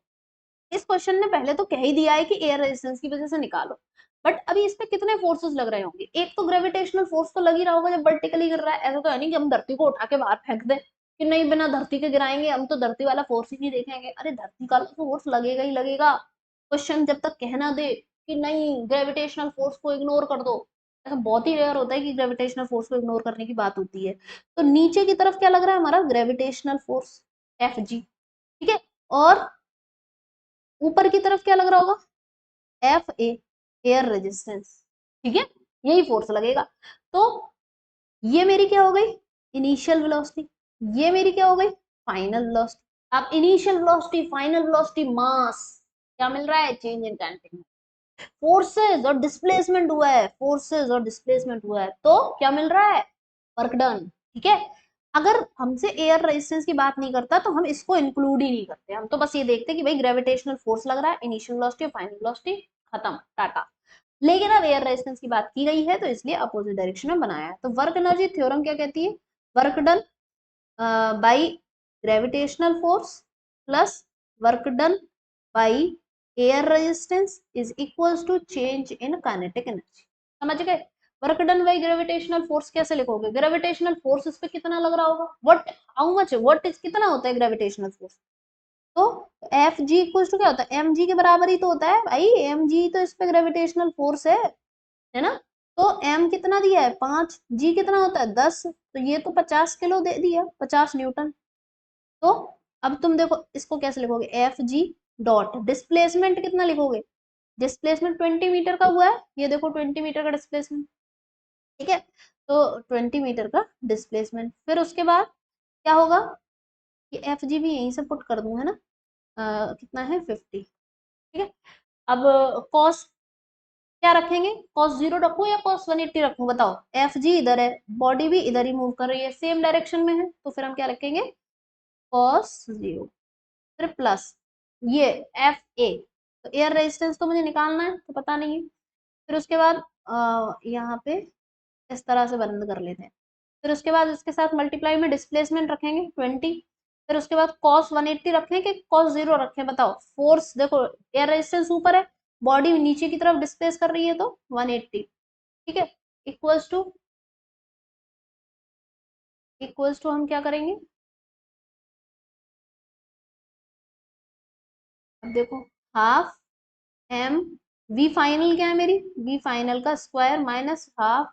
इस क्वेश्चन ने पहले तो कह ही दिया है कि एयर रेजिस्टेंस की वजह से निकालो, बट अभी इस पे कितने फोर्सेस लग रहे होंगे? एक तो ग्रेविटेशनल फोर्स तो लग ही रहा होगा जब वर्टिकली गिर रहा है। ऐसा तो है नहीं कि हम धरती को उठा के बाहर फेंक दें कि नहीं बिना धरती के गिराएंगे, हम तो धरती वाला फोर्स ही नहीं देखेंगे। अरे धरती का फोर्स लगेगा ही लगेगा। क्वेश्चन जब तक कहना दे कि नहीं ग्रेविटेशनल फोर्स को इग्नोर कर दो, ऐसा बहुत ही रेयर होता है कि ग्रेविटेशनल फोर्स को इग्नोर करने की बात होती है। तो नीचे की तरफ क्या लग रहा है हमारा? ग्रेविटेशनल फोर्स एफ जी, ठीक है। और ऊपर की तरफ क्या लग रहा होगा? एफ ए, एयर रेजिस्टेंस, ठीक है। यही फोर्स लगेगा। तो ये मेरी क्या हो गई? Initial velocity. ये मेरी क्या हो गई? Final velocity. अब इनिशियल वेलोसिटी, फाइनल वेलोसिटी, मास, क्या मिल रहा है? Change in kinetic. फोर्सेस और डिस्प्लेसमेंट हुआ है, फोर्सेस और डिस्प्लेसमेंट हुआ है, तो क्या मिल रहा है? वर्क डन, ठीक है। अगर हमसे एयर रेजिस्टेंस की बात नहीं करता तो हम इसको इंक्लूड ही नहीं करते, हम तो बस ये देखते कि भाई ग्रेविटेशनल फोर्स लग रहा है, इनिशियल वेलोसिटी, फाइनल वेलोसिटी, खत्म, टाटा। लेकिन अब एयर रेजिस्टेंस की बात की गई है तो इसलिए अपोजिट डायरेक्शन में बनाया है। तो वर्क एनर्जी थ्योरम क्या कहती है? Work done by gravitational force plus work done by air resistance is equals to change in kinetic energy. समझ गए? Work done by gravitational force कैसे लिखोगे? ग्रेविटेशनल फोर्स इस पे कितना लग रहा होगा? What, how much, what is, कितना होता है ग्रेविटेशनल फोर्स? तो एफ जी इक्वल्स टू क्या होता है? एम जी के बराबर ही तो होता है भाई, एम जी तो इस पे ग्रेविटेशनल फोर्स है ना। तो एम कितना दिया है? 5, जी कितना होता है? 10, तो ये तो 50 किलो दे दिया, 50 न्यूटन। तो अब तुम देखो इसको कैसे लिखोगे? एफ जी डॉट डिस्प्लेसमेंट कितना लिखोगे? डिस्प्लेसमेंट 20 मीटर का हुआ है, ये देखो 20 मीटर का डिस्प्लेसमेंट, ठीक है। तो 20 मीटर का डिस्प्लेसमेंट, फिर उसके बाद क्या होगा? ये एफ जी भी यहीं से पुट कर दूं, है ना। कितना है? 50, ठीक है। अब कॉस क्या रखेंगे? कॉस 0 रखूं या कॉस 180 रखूं? बताओ। एफ जी इधर है, बॉडी भी इधर ही मूव कर रही है, सेम डायरेक्शन में है, तो फिर हम क्या रखेंगे? कॉस 0, फिर प्लस ये एफ ए। तो एयर रेजिस्टेंस तो मुझे निकालना है तो पता नहीं है। फिर उसके बाद यहाँ पे इस तरह से बंद कर लेते हैं। फिर उसके बाद इसके साथ मल्टीप्लाई में डिस्प्लेसमेंट रखेंगे 20। फिर उसके बाद कॉस 180 रखें कि कॉस 0 रखें? बताओ। फोर्स देखो, एयर रेजिस्टेंस ऊपर है, बॉडी नीचे की तरफ डिस्प्लेस कर रही है, तो 180, ठीक है। इक्वल्स टू, इक्वल्स टू हम क्या करेंगे? अब देखो, हाफ एम वी फाइनल क्या है मेरी? वी फाइनल का square minus half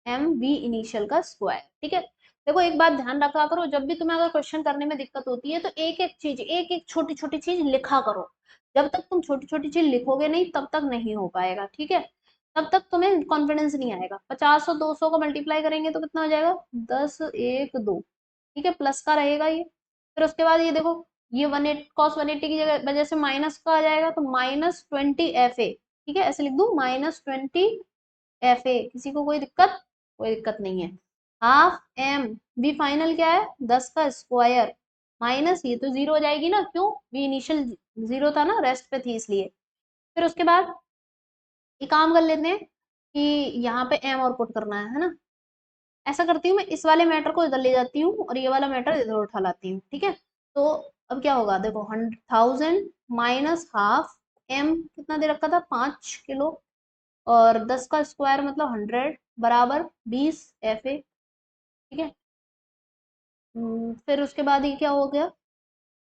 M V initial का स्क्वायर, ठीक है। देखो एक बात ध्यान रखा करो, जब भी तुम्हें अगर क्वेश्चन करने में दिक्कत होती है तो एक एक चीज, एक एक छोटी छोटी चीज लिखा करो। जब तक तुम छोटी छोटी चीज लिखोगे नहीं तब तक नहीं हो पाएगा, ठीक है। तब तक तुम्हें कॉन्फिडेंस नहीं आएगा। 50 और 200 को मल्टीप्लाई करेंगे तो कितना हो जाएगा? 10 1 2, ठीक है, प्लस का रहेगा ये। फिर उसके बाद ये देखो, ये 180 कॉस 180 की जगह वजह से माइनस का आ जाएगा, तो -20 एफ ए, ठीक है, ऐसे लिख दू -20 एफ ए। किसी को कोई दिक्कत? कोई दिक्कत नहीं है। हाफ एम, वी फाइनल क्या है 10 का स्क्वायर, माइनस ये तो जीरो हो जाएगी ना, क्यों, वी इनिशियल जीरो था ना, रेस्ट पे थी इसलिए। फिर उसके बाद ये काम कर लेते हैं कि यहाँ पे एम और पुट करना है ना। ऐसा करती हूँ मैं, इस वाले मैटर को इधर ले जाती हूँ और ये वाला मैटर इधर उठा लाती हूँ, ठीक है। तो अब क्या होगा देखो, 1000 माइनस हाफ, एम कितना दे रखा था 5 किलो, और 10 का स्क्वायर मतलब 100 बराबर 20 FA, ठीक है। फिर उसके बाद ये क्या हो गया,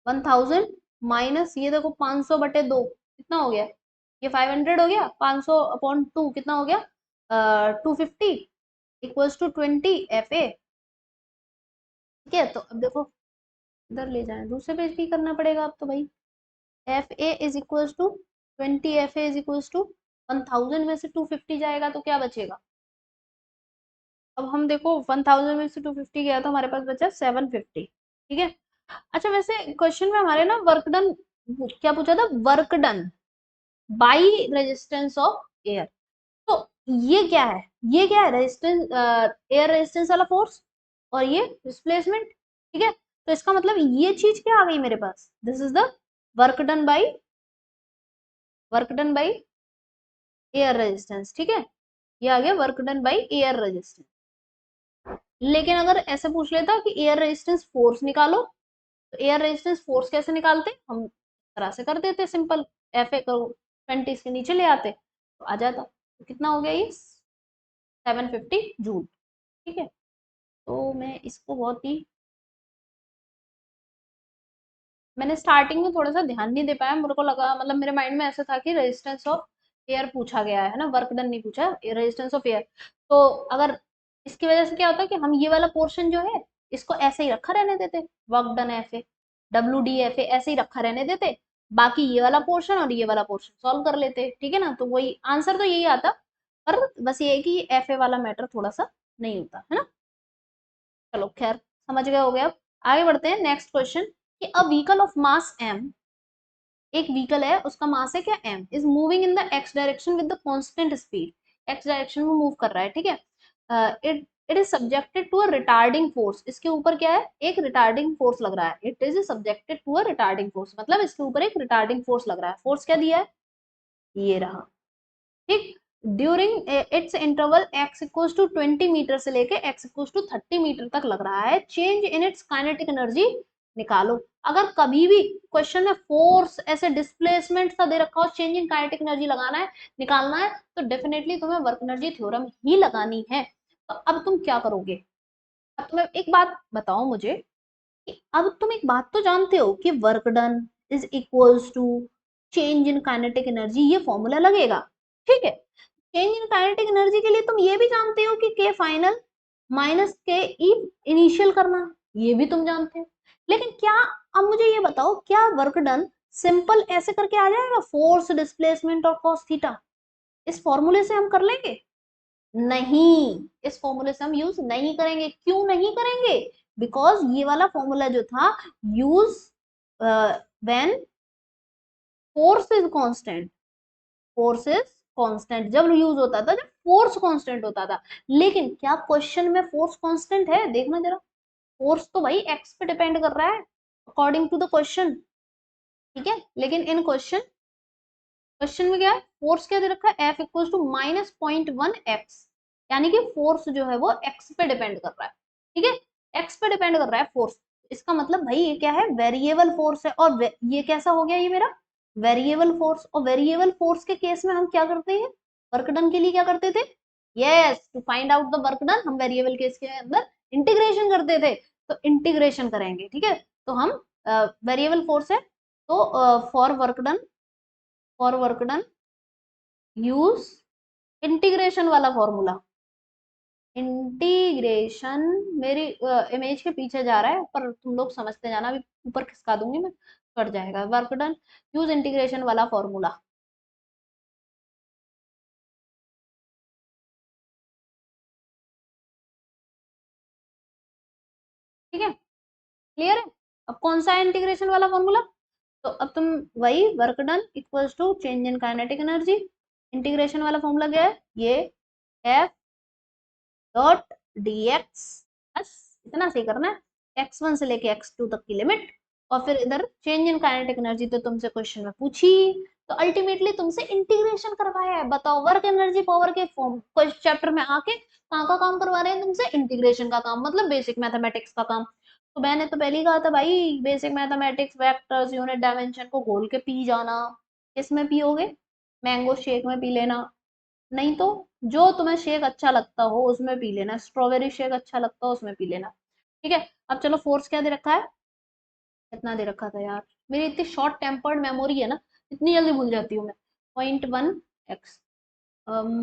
1000 माइनस ये देखो 500/2 कितना हो गया, ये 500 हो गया, 500/2 कितना हो गया, 250 इक्वल्स टू 20 FA, ठीक है। तो अब देखो इधर ले जाएं, दूसरे पेज भी करना पड़ेगा अब तो भाई। FA is equals to 20 FA is equals to 1000 में से 250 जाएगा तो क्या बचेगा, अब हम देखो 1000 में से 250 गया तो हमारे पास बचा 750, ठीक है। अच्छा वैसे क्वेश्चन में हमारे ना वर्क डन क्या पूछा था, work done by resistance of air. तो ये क्या है, ये क्या है, रेजिस्टेंस, एयर रेजिस्टेंस वाला फोर्स, और ये डिस्प्लेसमेंट, ठीक है। तो इसका मतलब ये चीज क्या आ गई मेरे पास, this is the work done by, work done by air resistance, ठीक है। ये आ गया work done by air resistance. लेकिन अगर ऐसे पूछ लेता कि एयर रेजिस्टेंस फोर्स निकालो, तो एयर रेजिस्टेंस फोर्स कैसे निकालते, हम इस तरह से कर देते सिंपल, FA को 20 के नीचे ले आते तो आ जाता। तो कितना हो गया ये 750 जूल, ठीक है। तो मैं इसको बहुत ही, मैंने स्टार्टिंग में थोड़ा सा ध्यान नहीं दे पाया, मेरे को लगा मतलब मेरे माइंड में ऐसा था कि रेजिस्टेंस ऑफ एयर पूछा गया है ना, वर्क डन नहीं पूछा, रेजिस्टेंस ऑफ एयर। तो अगर इसकी वजह से क्या होता है कि हम ये वाला पोर्शन जो है इसको ऐसे ही रखा रहने देते, work done FA, WD FA ऐसे ही रखा रहने देते, बाकी ये वाला पोर्शन और ये वाला पोर्शन सॉल्व कर लेते, ठीक है ना। तो वही आंसर तो यही आता, पर बस ये है कि FA वाला मैटर थोड़ा सा नहीं होता है ना। चलो खैर समझ गए हो गए। अब आगे बढ़ते हैं नेक्स्ट क्वेश्चन, कि a vehicle of mass m, एक व्हीकल है उसका मास है क्या m, is moving in the x direction with the constant speed, x direction में मूव कर रहा है, ठीक है। It it is subjected to a retarding force, इसके ऊपर क्या है, एक रिटार्डिंग फोर्स लग रहा है, it is subjected to a retarding force, मतलब इसके ऊपर एक रिटार्डिंग फोर्स लग रहा है, फोर्स क्या दिया है, ये रहा, ठीक। During its interval x equals to 20 metre से लेके x इक्वल्स टू 30 मीटर तक लग रहा है, change in its kinetic energy निकालो। अगर कभी भी क्वेश्चन में फोर्स ऐसे डिस्प्लेसमेंट सा दे रखा हो, चेंज इन काइनेटिक एनर्जी लगाना है, निकालना है, तो डेफिनेटली तुम्हें वर्क एनर्जी थ्योरम ही लगानी है। तो अब तुम क्या करोगे, अब तुम्हें एक बात बताओ मुझे, कि अब तुम एक बात तो जानते हो कि work done is equals to change in kinetic energy, ये फॉर्मूला लगेगा, ठीक है। चेंज इन काइनेटिक एनर्जी के लिए तुम ये भी जानते हो कि के फाइनल माइनस के ई इनिशियल करना, ये भी तुम जानते हो। लेकिन क्या, अब मुझे ये बताओ, क्या वर्क डन सिंपल ऐसे करके आ जाएगा, फोर्स डिस्प्लेसमेंट और कॉस थीटा, इस फॉर्मूले से हम कर लेंगे, नहीं, इस फॉर्मूले से हम यूज नहीं करेंगे, क्यों नहीं करेंगे, बिकॉज ये वाला फॉर्मूला जो था, use when force is constant, force is constant जब यूज होता था, जब फोर्स कांस्टेंट होता था। लेकिन क्या क्वेश्चन में फोर्स कांस्टेंट है, देखना जरा, फोर्स तो भाई एक्स पे डिपेंड कर रहा है अकॉर्डिंग टू द क्वेश्चन, ठीक है। लेकिन इन क्वेश्चन, क्वेश्चन में क्या है, फोर्स क्या दे रखा है, F इक्वल्स टू -0.1x, यानी कि फोर्स जो है वो x पे डिपेंड कर रहा है, ठीक है, x पे डिपेंड कर रहा है फोर्स। इसका मतलब भाई ये क्या है, वेरिएबल फोर्स है, और ये कैसा हो गया, ये मेरा वेरिएबल फोर्स, और वेरिएबल फोर्स के केस में हम क्या करते हैं, वर्क डन के लिए क्या करते थे, yes, to find out the work done हम वेरिएबल केस के अंदर इंटीग्रेशन करते थे, तो इंटीग्रेशन करेंगे, ठीक है। तो हम वेरिएबल फोर्स है, तो for work done use integration वाला फॉर्मूला, इंटीग्रेशन मेरी इमेज के पीछे जा रहा है, पर तुम लोग समझते जाना, अभी ऊपर खिसका दूंगी मैं, कट जाएगा, वर्क डन यूज इंटीग्रेशन वाला फॉर्मूला, ठीक है, क्लियर है। अब कौन सा है इंटीग्रेशन वाला फॉर्मूला, तो अब तुम वही work done equals to change in kinetic energy, integration वाला फॉर्मूला क्या है, ये F डॉट dx, बस इतना सही करना है, x1 से लेके x2 तक की लिमिट। और फिर इधर चेंज इन काइनेटिक एनर्जी तो तुमसे क्वेश्चन में पूछी, तो अल्टीमेटली तुमसे इंटीग्रेशन करवाया है। बताओ वर्क एनर्जी पावर के फॉर्म चैप्टर में आके कहाँ का काम करवा रहे हैं तुमसे, इंटीग्रेशन का काम, मतलब बेसिक मैथमेटिक्स का काम। तो मैंने तो पहले ही कहा था भाई, basic mathematics, vectors, unit dimension को घोल के पी जाना। किसमें पियोगे? मैंगो शेक में पी लेना, नहीं तो जो तुम्हें शेक अच्छा लगता हो उसमें पी लेना, स्ट्रॉबेरी शेक अच्छा लगता हो उसमें पी लेना। ठीक है, अब चलो फोर्स क्या दे रखा है, कितना दे रखा था यार, मेरी इतनी शॉर्ट टेम्पर्ड मेमोरी है ना, इतनी जल्दी भूल जाती हूँ मैं। 0.1 x,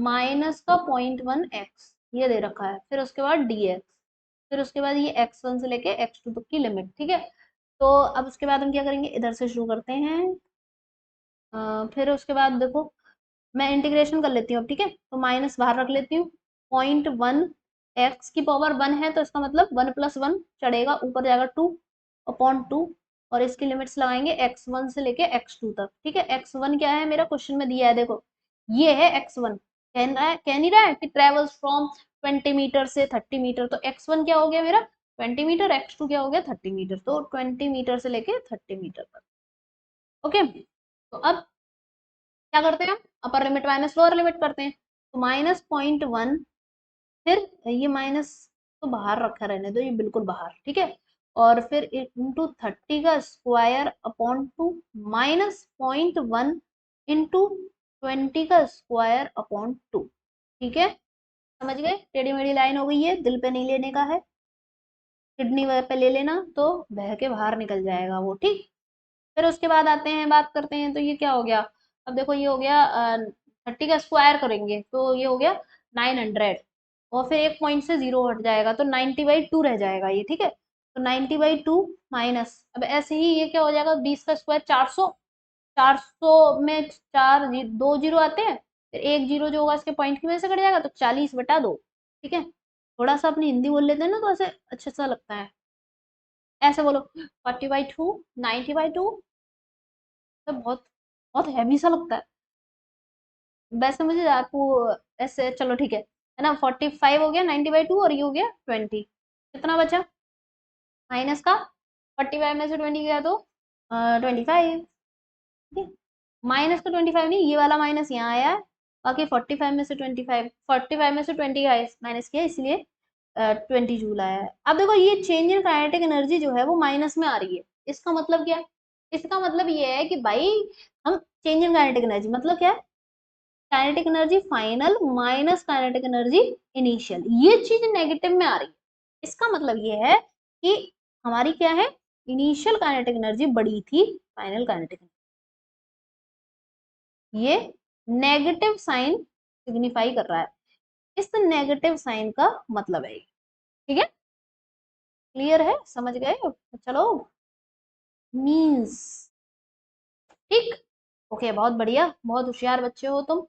माइनस का 0.1 x ये दे रखा है, फिर उसके बाद dx, फिर उसके बाद ये x1 से लेके x2 तक की लिमिट। ठीक है, तो अब उसके बाद हम क्या करेंगे, इधर से शुरू करते हैं। फिर उसके बाद देखो, मैं इंटीग्रेशन कर लेती हूँ अब। ठीक है, तो माइनस बाहर रख लेती हूँ। 0.1 x की पावर 1 है, तो इसका मतलब 1 + 1 चढ़ेगा, ऊपर जाएगा 2/2, और इसकी लिमिट्स लगाएंगे x1 से लेके x2 तक। ठीक है, x1 क्या है, मेरा क्वेश्चन में दिया है, देखो ये है x1। कह नहीं रहा है कि ट्रेवल्स फ्रॉम 20 मीटर से 30 मीटर, तो x1 क्या हो गया मेरा 20 मीटर, x2 क्या हो गया 30 मीटर, तो 20 मीटर से लेके 30 मीटर तक। ओके, तो अब क्या करते हैं, upper limit minus lower limit करते हैं, तो -0.1, फिर ये माइनस तो बाहर रखा रहने दो, ये बिल्कुल बाहर। ठीक है, और फिर इंटू 30 का स्क्वायर अपॉन 2, -0.1 इंटू 20 का स्क्वायर अपॉन 2। ठीक है, समझ गए, टेढ़ी मेढ़ी लाइन हो गई है, दिल पे नहीं लेने का है, किडनी पे ले लेना तो बह के बाहर निकल जाएगा वो। ठीक, फिर उसके बाद आते हैं, बात करते हैं, तो ये क्या हो गया, अब देखो ये हो गया 30 का स्क्वायर करेंगे तो ये हो गया 900, और फिर एक पॉइंट से जीरो हट जाएगा तो 90/2 रह जाएगा ये। ठीक है, तो 90/2 माइनस, अब ऐसे ही ये क्या हो जाएगा, 20 का स्क्वायर 400, 400 में दो जीरो आते हैं, फिर एक जीरो जो होगा इसके पॉइंट की वजह से कट जाएगा, तो 40/2। ठीक है, थोड़ा सा अपनी हिंदी बोल लेते हैं ना तो ऐसे अच्छा सा लगता है, ऐसे बोलो 40/2, 90/2, तो बहुत बहुत हैवी सा लगता है। वैसे मुझे आपको ऐसे, चलो ठीक है ना, 45 हो गया 90/2, और ये हो गया 20, कितना बचा माइनस का, 45 में से 20 गया तो 25। ठीक है, माइनस का 25 नहीं, ये वाला माइनस यहाँ आया है, बाकी 45 में से 25, 45 में से 20 का माइनस किया, इसलिए 20 जूल आया है। अब देखो ये चेंज इन काइनेटिक एनर्जी जो है वो माइनस में आ रही है, इसका मतलब क्या है, इसका मतलब ये है कि भाई हम चेंज इन काइनेटिक एनर्जी मतलब क्या है, kinetic energy final minus kinetic energy initial, ये चीज नेगेटिव में आ रही है। इसका मतलब ये है कि हमारी क्या है, इनिशियल काइनेटिक एनर्जी बड़ी थी फाइनल काइनेटिक, ये नेगेटिव साइन सिग्निफाई कर रहा है, इस नेगेटिव साइन का मतलब है। ठीक है, क्लियर है, समझ गए, चलो मीन्स, ठीक, ओके, बहुत बढ़िया, बहुत होशियार बच्चे हो तुम।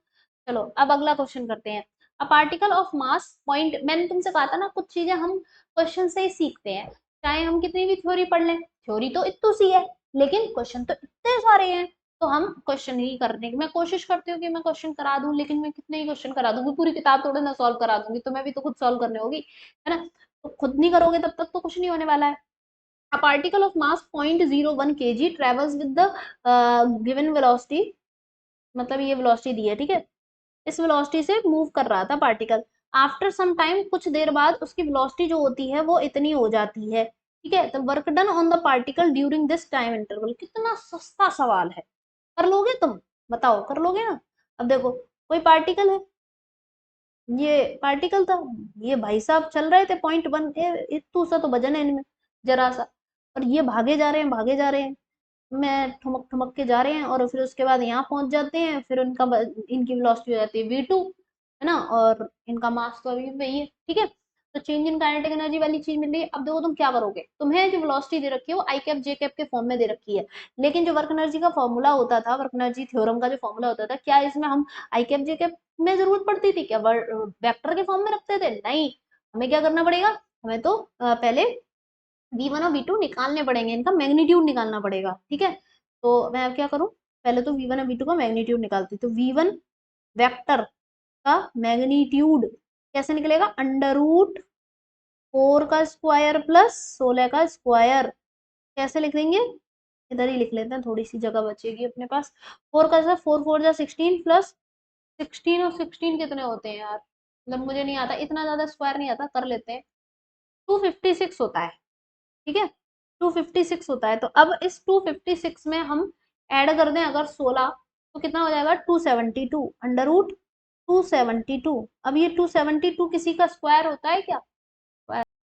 चलो अब अगला क्वेश्चन करते हैं। A particle of mass point, मैंने तुमसे कहा था ना कुछ चीजें हम क्वेश्चन से ही सीखते हैं, चाहे हम कितनी भी थ्योरी पढ़ लें, थ्योरी तो इतनी सी है, लेकिन क्वेश्चन तो इतने सारे हैं, तो हम क्वेश्चन ही करने की मैं कोशिश करती हूँ कि मैं क्वेश्चन करा दूं, लेकिन मैं कितने ही क्वेश्चन करा दूंगी, पूरी किताब थोड़ा ना सॉल्व करा दूंगी, तुम्हें भी तो खुद सॉल्व करने होगी, है ना, तो खुद नहीं करोगे तब तक तो कुछ नहीं होने वाला है। A particle of mass 0.01 kg travels with the given velocity, मतलब ये वेलोसिटी दी है। ठीक है, इस वेलोसिटी से मूव कर रहा था पार्टिकल, आफ्टर सम टाइम कुछ देर बाद उसकी वेलोसिटी जो होती है वो इतनी हो जाती है। ठीक है, तो work done on the particle during this time interval, कितना सस्ता सवाल है, कर लोगे तुम, बताओ कर लोगे ना। अब देखो कोई पार्टिकल है, ये पार्टिकल था, ये भाई साहब चल रहे थे 0.1, इतू सा तो वजन है इनमें, जरा सा, और ये भागे जा रहे हैं भागे जा रहे हैं, मैं ठुमक ठुमक के जा रहे हैं, और फिर उसके बाद यहाँ पहुंच जाते हैं, फिर इनकी वेलोसिटी हो जाती है v2, है ना, और इनका मास तो अभी वही है। ठीक है, तो चेंज इन काइनेटिक एनर्जी वाली चीज मिल रही है। अब देखो तुम क्या करोगे, तुम्हें जो वेलोसिटी दे रखी है वो आई कैप जे कैप के फॉर्म में दे रखी है, लेकिन जो वर्क एनर्जी का फॉर्मूला होता था, वर्क एनर्जी थ्योरम का जो फॉर्मूला होता था, क्या इसमें हम आई कैप जे कैप में जरूरत पड़ती थी क्या, वेक्टर के फॉर्म में रखते थे, नहीं, हमें क्या करना पड़ेगा, हमें तो पहले v1 और v2 निकालने पड़ेंगे, इनका मैग्नीट्यूड निकालना पड़ेगा। ठीक है, तो मैं अब क्या करूं, पहले तो v1 और v2 का मैग्नीट्यूड निकालती हूँ, तो v1 वेक्टर का मैग्नीट्यूड कैसे निकलेगा, अंडर रूट 4 का स्क्वायर प्लस 16 का स्क्वायर। कैसे लिख देंगे, इधर ही लिख लेते हैं, थोड़ी सी जगह बचेगी अपने पास। 4 का 4 4 जा 16 प्लस 16 और 16 कितने होते हैं यार, मतलब मुझे नहीं आता इतना ज्यादा, स्क्वायर नहीं आता, कर लेते हैं। 256 होता है, ठीक है, 256 होता है। तो अब इस 256 में हम ऐड कर दें अगर 16, तो कितना हो जाएगा 272 अंडर रूट 272। अब ये 272 किसी का स्क्वायर होता है क्या,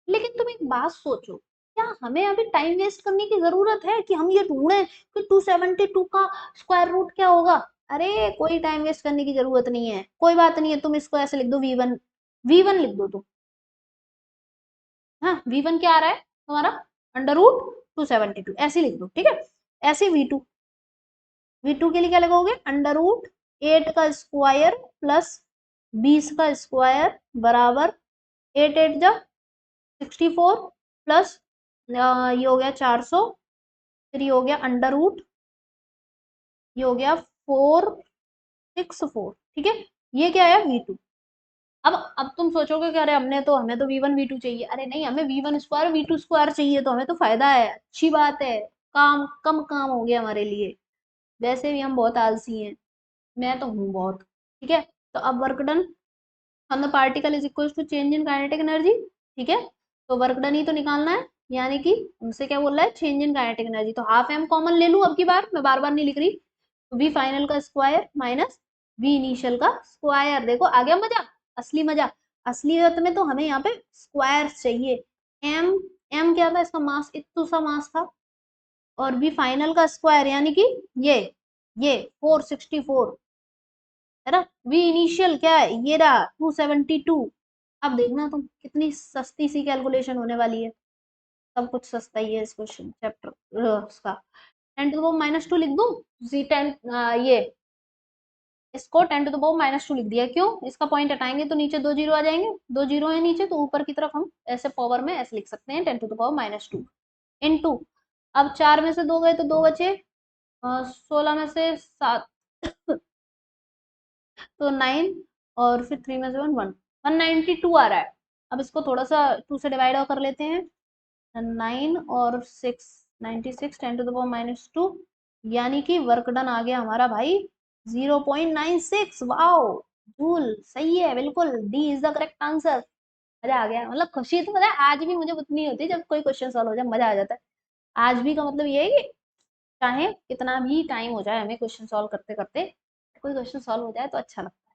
लेकिन तुम एक बात सोचो, क्या हमें अभी टाइम वेस्ट करने की जरूरत है कि हम ये ढूंढें कि 272 का स्क्वायर रूट क्या होगा। अरे कोई टाइम वेस्ट करने की जरूरत नहीं है, कोई बात नहीं है, तुम इसको ऐसे लिख दो V1, V1 लिख दो तुम। हाँ V1 क्या आ रहा है तुम्हारा, अंडर रूट 272 ऐसे लिख दो, ठीक है। ऐसे V2, V2 के लिए क्या लगाओगे, अंडर रूट 8 का स्क्वायर प्लस 20 का स्क्वायर बराबर 8 8 जा 64 प्लस ये हो गया 400, फिर ये हो गया अंडर रूट, ये हो गया 464, ठीक है। ये क्या है V2। अब तुम सोचोगे कि अरे हमें तो V1 V2 चाहिए, अरे नहीं, हमें V1 स्क्वायर V2 स्क्वायर चाहिए, तो हमें तो फायदा है, अच्छी बात है, काम कम काम हो गया हमारे लिए। वैसे भी हम बहुत आलसी हैं, मैं तो हूँ बहुत, ठीक है। तो अब work done on the particle is equal to change in kinetic energy, ठीक है। तो वर्क डन ही तो निकालना है, यानी कि हमसे क्या बोल रहा है, चेंज इन काइनेटिक एनर्जी। तो हाफ एम कॉमन ले लूं अब की बार, मैं बार बार नहीं लिख रही। वी फाइनल का स्क्वायर माइनस वी इनिशियल का स्क्वायर। देखो आ गया मजा, असली मजा। असलियत में तो हमें यहाँ पे स्क्वायर चाहिए। एम, एम क्या था इसका, मास, इतना सा मास था, और वी फाइनल का स्क्वायर यानी कि ये ये 464 है ना। वी इनिशियल क्या है, ये रहा 272। अब देखना तुम कितनी सस्ती सी कैलकुलेशन होने वाली है, सब कुछ सस्ता ही है इस क्वेश्चन चैप्टर उसका। 10⁻⁻2 लिख दूं, जी 10, ये इसको 10⁻⁻2 लिख दिया, क्यों, इसका पॉइंट हटाएंगे तो नीचे 2 जीरो आ जाएंगे, 2 जीरो है नीचे, तो ऊपर की तरफ हम ऐसे पावर में ऐसे लिख सकते हैं 10⁻⁻2 इनटू। अब 4 में से 2 गए तो 2 बचे, 16 में से 7 तो 9, और फिर 3 में से 1 192 आ रहा है। अब इसको थोड़ा सा 2 से डिवाइड कर लेते हैं, 9 और 6 96 10⁻⁻2, यानी कि वर्क डन आ गया हमारा भाई 0.96। वाओ धूल, सही है बिल्कुल, D is the correct answer. मजा आ गया, मतलब खुशी तो पता है आज भी मुझे उतनी होती है जब कोई क्वेश्चन सॉल्व हो जाए, मजा आ जाता है। आज भी का मतलब ये है कि चाहे कितना भी टाइम हो जाए हमें क्वेश्चन सॉल्व करते करते, कोई क्वेश्चन सॉल्व हो जाए तो अच्छा लगता है।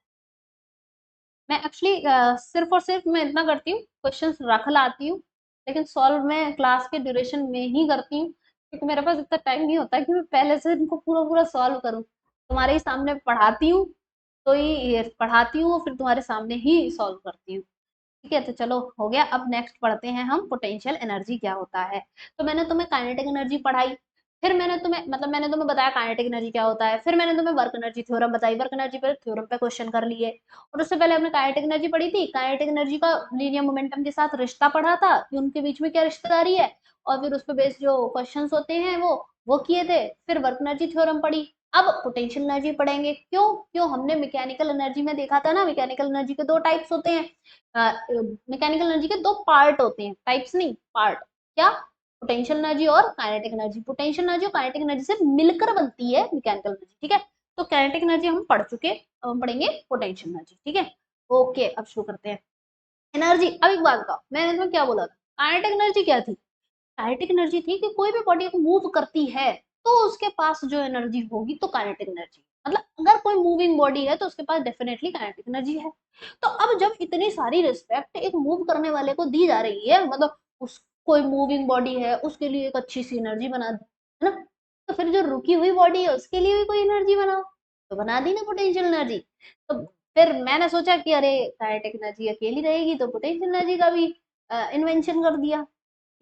मैं एक्चुअली सिर्फ और सिर्फ मैं इतना करती हूँ, क्वेश्चंस रख लाती हूँ, लेकिन सॉल्व मैं क्लास के ड्यूरेशन में ही करती हूँ, क्योंकि मेरे पास इतना टाइम नहीं होता कि मैं पहले से इनको पूरा पूरा सॉल्व करूँ। तुम्हारे ही सामने पढ़ाती हूँ, तो ही पढ़ाती हूँ, फिर तुम्हारे सामने ही सॉल्व करती हूँ। ठीक है, तो चलो हो गया। अब नेक्स्ट पढ़ते हैं हम पोटेंशियल एनर्जी क्या होता है। तो मैंने तुम्हें काइनेटिक एनर्जी पढ़ाई, फिर मैंने तुम्हें बताया काइनेटिक एनर्जी क्या होता है, फिर मैंने तुम्हें वर्क एनर्जी थ्योरम बताई, वर्क एनर्जी पर थ्योरम पे क्वेश्चन कर लिए। और उससे पहले हमने काइनेटिक एनर्जी पढ़ी थी, काइनेटिक एनर्जी का लीनियर मोमेंटम के साथ रिश्ता पढ़ा था कि उनके बीच में क्या रिश्तेदारी है, और फिर उस पर बेस्ड जो क्वेश्चन होते हैं वो किए थे। फिर वर्क एनर्जी थ्योरम पढ़ी। अब पोटेंशियल एनर्जी पढ़ेंगे, क्यों क्यों हमने मैकेनिकल एनर्जी में देखा था ना, मैकेनिकल एनर्जी के दो टाइप्स होते हैं, मैकेनिकल एनर्जी के दो पार्ट होते हैं, टाइप्स नहीं पार्ट। क्या, पोटेंशियल एनर्जी और काइनेटिक एनर्जी। पोटेंशियल एनर्जी और काइनेटिक एनर्जी से मिलकर बनती है मैकेनिकल एनर्जी, ठीक है। तो काइनेटिक एनर्जी हम पढ़ चुके, अब हम पढ़ेंगे पोटेंशियल एनर्जी, ठीक है। ओके अब शुरू करते हैं एनर्जी। अब एक बात बताओ, मैंने तुम्हें क्या बोला था, काइनेटिक एनर्जी क्या थी, काइनेटिक एनर्जी थी कि कोई भी बॉडी को मूव करती है तो उसके पास जो एनर्जी होगी तो काइनेटिक एनर्जी, मतलब अगर कोई मूविंग बॉडी है तो उसके पास डेफिनेटली काइनेटिक एनर्जी है। तो अब जब इतनी सारी रिस्पेक्ट एक मूव करने वाले को दी जा रही है, मतलब उस कोई मूविंग बॉडी है उसके लिए एक अच्छी सी एनर्जी बना दी, है ना। तो फिर जो रुकी हुई बॉडी है उसके लिए भी कोई एनर्जी बनाओ, तो बना दी ना पोटेंशियल एनर्जी। तो फिर मैंने सोचा कि अरे काइनेटिक एनर्जी अकेली रहेगी तो पोटेंशियल एनर्जी का भी इन्वेंशन कर दिया,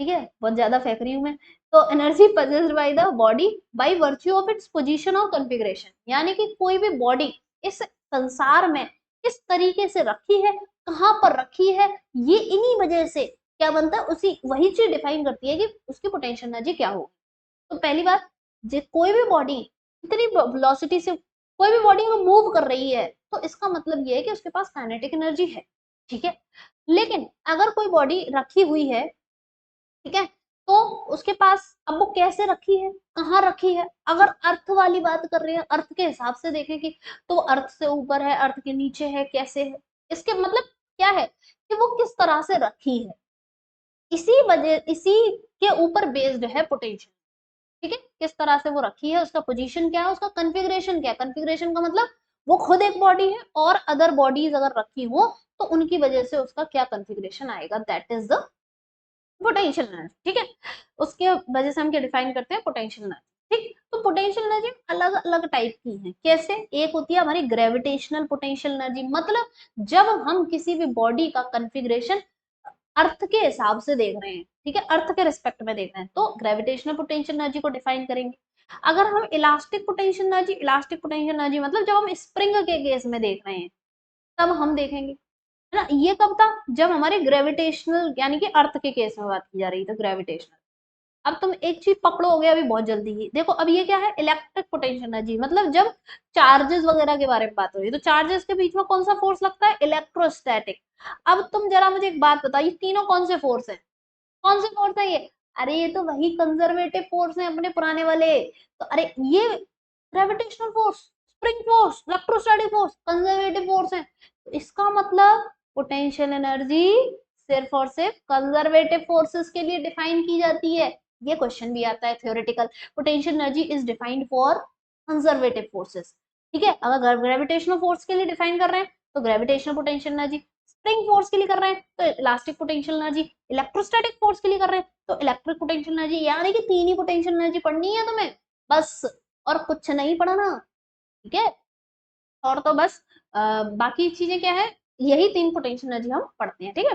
ठीक है, बहुत ज्यादा फेंक रही हूँ मैं। तो energy possessed by the body by virtue of its position और कॉन्फ़िगरेशन, यानी कि कोई भी बॉडी इस संसार में किस तरीके से रखी है, कहाँ पर रखी है, ये इन्हीं वजह से क्या बनता है, उसी वही चीज डिफाइन करती है कि उसकी पोटेंशियल एनर्जी क्या हो। तो पहली बात, कोई भी बॉडी इतनी वेलोसिटी से कोई भी बॉडी को मूव कर रही है तो इसका मतलब ये है कि उसके पास काइनेटिक एनर्जी है, ठीक है। लेकिन अगर कोई बॉडी रखी हुई है, ठीक है, तो उसके पास अब वो कैसे रखी है, कहाँ रखी है, अगर अर्थ वाली बात कर रहे हैं, अर्थ के हिसाब से देखें कि तो वो अर्थ से ऊपर है, अर्थ के नीचे है, कैसे है, इसके मतलब क्या है कि वो किस तरह से रखी है, इसी के ऊपर बेस्ड है पोटेंशियल। ठीक है, किस तरह से वो रखी है, उसका पोजीशन क्या है, उसका कॉन्फ़िगरेशन क्या है, कॉन्फ़िगरेशन का मतलब वो खुद एक बॉडी है और अदर बॉडीज अगर रखी हो तो उनकी वजह से उसका क्या कॉन्फ़िगरेशन आएगा, that is the potential energy. ठीक है, उसके वजह से हम क्या डिफाइन करते हैं, पोटेंशियल एनर्जी। ठीक, तो पोटेंशियल एनर्जी अलग अलग टाइप की है, कैसे, एक होती है हमारी ग्रेविटेशनल पोटेंशियल एनर्जी, मतलब जब हम किसी भी बॉडी का कॉन्फ़िगरेशन अर्थ के हिसाब से देख रहे हैं, ठीक है, अर्थ के रिस्पेक्ट में देख रहे हैं, तो ग्रेविटेशनल पोटेंशियल एनर्जी को डिफाइन करेंगे। अगर हम elastic potential energy, elastic potential energy मतलब जब हम स्प्रिंग के केस में देख रहे हैं तब हम देखेंगे, है ना, ये कब था, जब हमारे ग्रेविटेशनल यानी कि अर्थ के केस में बात की जा रही थी, ग्रेविटेशनल। अब तुम एक चीज पकड़ोगे अभी बहुत जल्दी ही, देखो अब ये क्या है, इलेक्ट्रिक पोटेंशियल एनर्जी, मतलब जब चार्जेस वगैरह के बारे में बात हो रही है तो चार्जेस के बीच में कौन सा फोर्स लगता है, इलेक्ट्रोस्टैटिक। अब तुम जरा मुझे एक बात बताइए, तीनों कौन से फोर्स है, कौन से फोर्स है ये, अरे ये तो वही कंजर्वेटिव फोर्स है अपने पुराने वाले, तो अरे ये gravitational force, spring force, electrostatic force conservative force है, तो इसका मतलब पोटेंशियल एनर्जी सिर्फ और सिर्फ कंजर्वेटिव फोर्सेस के लिए डिफाइन की जाती है। ये क्वेश्चन भी आता है theoretical, potential energy is defined for conservative forces. ठीक है, अगर ग्रेविटेशनल फोर्स के लिए डिफाइन कर रहे हैं तो gravitational potential energy, spring force के लिए कर रहे हैं तो elastic potential energy, electrostatic force के लिए कर रहे हैं तो इलेक्ट्रिक पोटेंशियल एनर्जी, यानी कि तीन ही पोटेंशियल एनर्जी पढ़नी है तुम्हें बस, और कुछ नहीं पढ़ना। ठीक है, और तो बस बाकी चीजें क्या है, यही तीन पोटेंशियल एनर्जी हम पढ़ते हैं। ठीक है,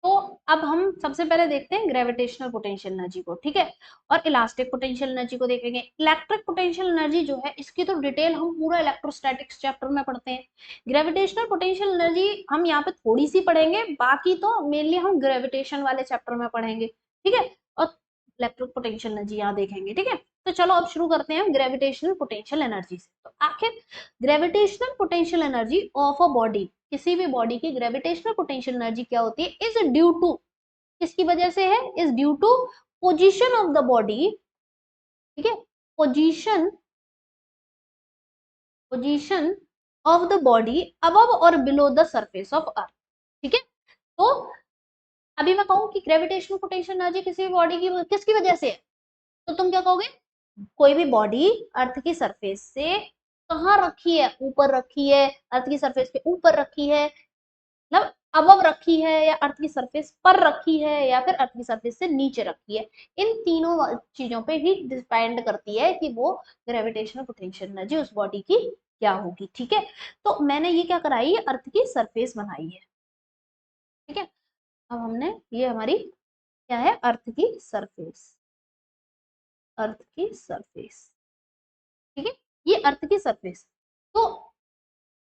तो अब हम सबसे पहले देखते हैं ग्रेविटेशनल पोटेंशियल एनर्जी को, ठीक है, और इलास्टिक पोटेंशियल एनर्जी को देखेंगे। इलेक्ट्रिक पोटेंशियल एनर्जी जो है इसकी तो डिटेल हम पूरा इलेक्ट्रोस्टैटिक्स चैप्टर में पढ़ते हैं। ग्रेविटेशनल पोटेंशियल एनर्जी हम यहाँ पे थोड़ी सी पढ़ेंगे, बाकी तो मेनली हम ग्रेविटेशन वाले चैप्टर में पढ़ेंगे। ठीक है, और इलेक्ट्रिक पोटेंशियल एनर्जी यहाँ देखेंगे। ठीक है, तो चलो अब शुरू करते हैं ग्रेविटेशनल पोटेंशियल एनर्जी से। तो आखिर gravitational potential energy of a body, किसी भी बॉडी की ग्रेविटेशनल पोटेंशियल एनर्जी क्या होती है, इज ड्यू टू, किसकी वजह से है, is due to position of the body. ठीक है, position, position of the body above और below the surface of earth. ठीक है, तो अभी मैं कहूं कि ग्रेविटेशनल पोटेंशियल एनर्जी किसी भी बॉडी की किसकी वजह से है, तो तुम क्या कहोगे, कोई भी बॉडी अर्थ की सरफेस से कहाँ रखी है, ऊपर रखी है, अर्थ की सरफेस के ऊपर रखी है, मतलब अबव रखी है या अर्थ की सरफेस पर रखी है या फिर अर्थ की सरफेस से नीचे रखी है, इन तीनों चीजों पे ही डिपेंड करती है कि वो ग्रेविटेशनल पोटेंशियल एनर्जी उस बॉडी की क्या होगी। ठीक है, तो मैंने ये क्या कराई है, अर्थ की सरफेस बनाई है। ठीक है, अब हमने ये हमारी क्या है, अर्थ की सरफेस, अर्थ की सरफेस। ठीक है, ये अर्थ की सरफेस, तो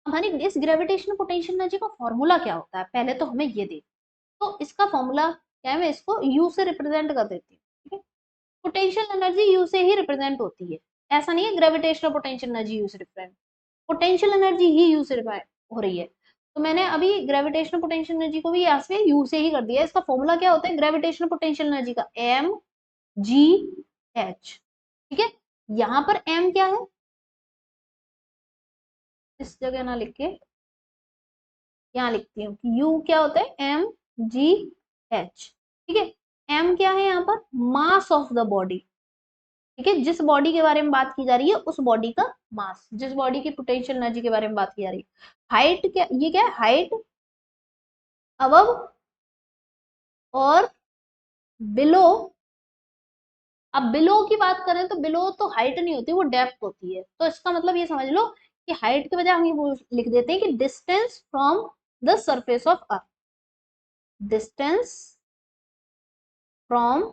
हमारी इस ग्रेविटेशनल पोटेंशियल एनर्जी का फॉर्मूला क्या होता है, पहले तो हमें ये देख, तो इसका फॉर्मूला क्या है, मैं इसको यू से रिप्रेजेंट कर देती हूँ। ठीक है, पोटेंशियल एनर्जी यू से ही रिप्रेजेंट होती है, ऐसा नहीं है ग्रेविटेशनल पोटेंशियल एनर्जी यू से represent, potential energy he you से हो रही है, तो मैंने अभी ग्रेविटेशनल पोटेंशियल एनर्जी को भी यहाँ से यू से ही कर दिया। इसका फॉर्मूला क्या होता है ग्रेविटेशनल पोटेंशियल एनर्जी का, एम जी एच। ठीक है, यहाँ पर एम क्या है, इस जगह ना लिख के यहाँ लिखती हूँ कि यू क्या होता है, एम जी एच। ठीक है, एम क्या है यहाँ पर, मास ऑफ द बॉडी। ठीक है, जिस बॉडी के बारे में बात की जा रही है उस बॉडी का मास, जिस बॉडी की पोटेंशियल एनर्जी के बारे में बात की जा रही है। हाइट क्या, ये क्या है, हाइट अबव और बिलो। अब बिलो की बात करें तो बिलो तो हाइट नहीं होती, वो डेप्थ होती है, तो इसका मतलब ये समझ लो कि हाइट के बजाय हम ये लिख देते हैं कि distance from the surface of earth, distance from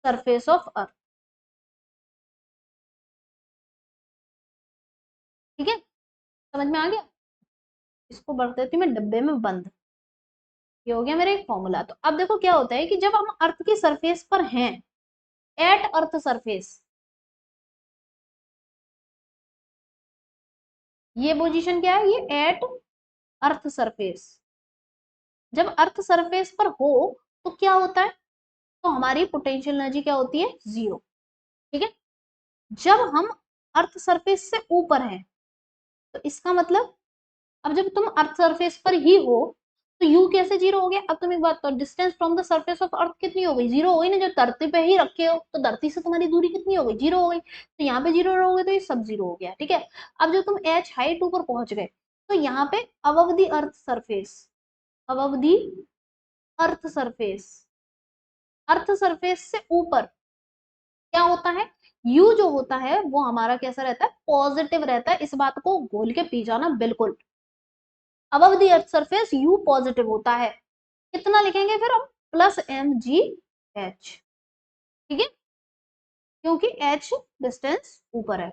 surface of earth. ठीक है, समझ में आ गया, इसको भर देती हूँ मैं डब्बे में बंद, ये हो गया मेरा एक फॉर्मूला। तो अब देखो क्या होता है कि जब हम अर्थ की सरफेस पर हैं, एट अर्थ सरफेस, ये पोजीशन क्या है, ये एट अर्थ सरफेस। जब अर्थ सरफेस पर हो तो क्या होता है, तो हमारी पोटेंशियल एनर्जी क्या होती है, जीरो। ठीक है, जब हम अर्थ सरफेस से ऊपर हैं तो इसका मतलब, अब जब तुम अर्थ सरफेस पर ही हो तो यू कैसे जीरो हो गया। अब तुम एक बात तो, distance from the surface of अर्थ कितनी हो गई, जीरो हो गई ना। जब धरती पे ही रखे हो तो धरती से तुम्हारी दूरी कितनी हो गई, जीरो हो गई। तो यहाँ पे जीरो रहोगे तो ये सब जीरो हो गया। ठीक है, अब जब तुम एच हाइट ऊपर पहुंच गए तो यहाँ पे above the earth surface, above the earth surface, earth surface से ऊपर क्या होता है, यू जो होता है वो हमारा कैसा रहता है, पॉजिटिव रहता है। इस बात को घोल के पी जाना बिल्कुल। Above the earth surface you positive होता है। कितना लिखेंगे फिर हम, प्लस एम जी एच। ठीक है, क्योंकि एच डिस्टेंस ऊपर है।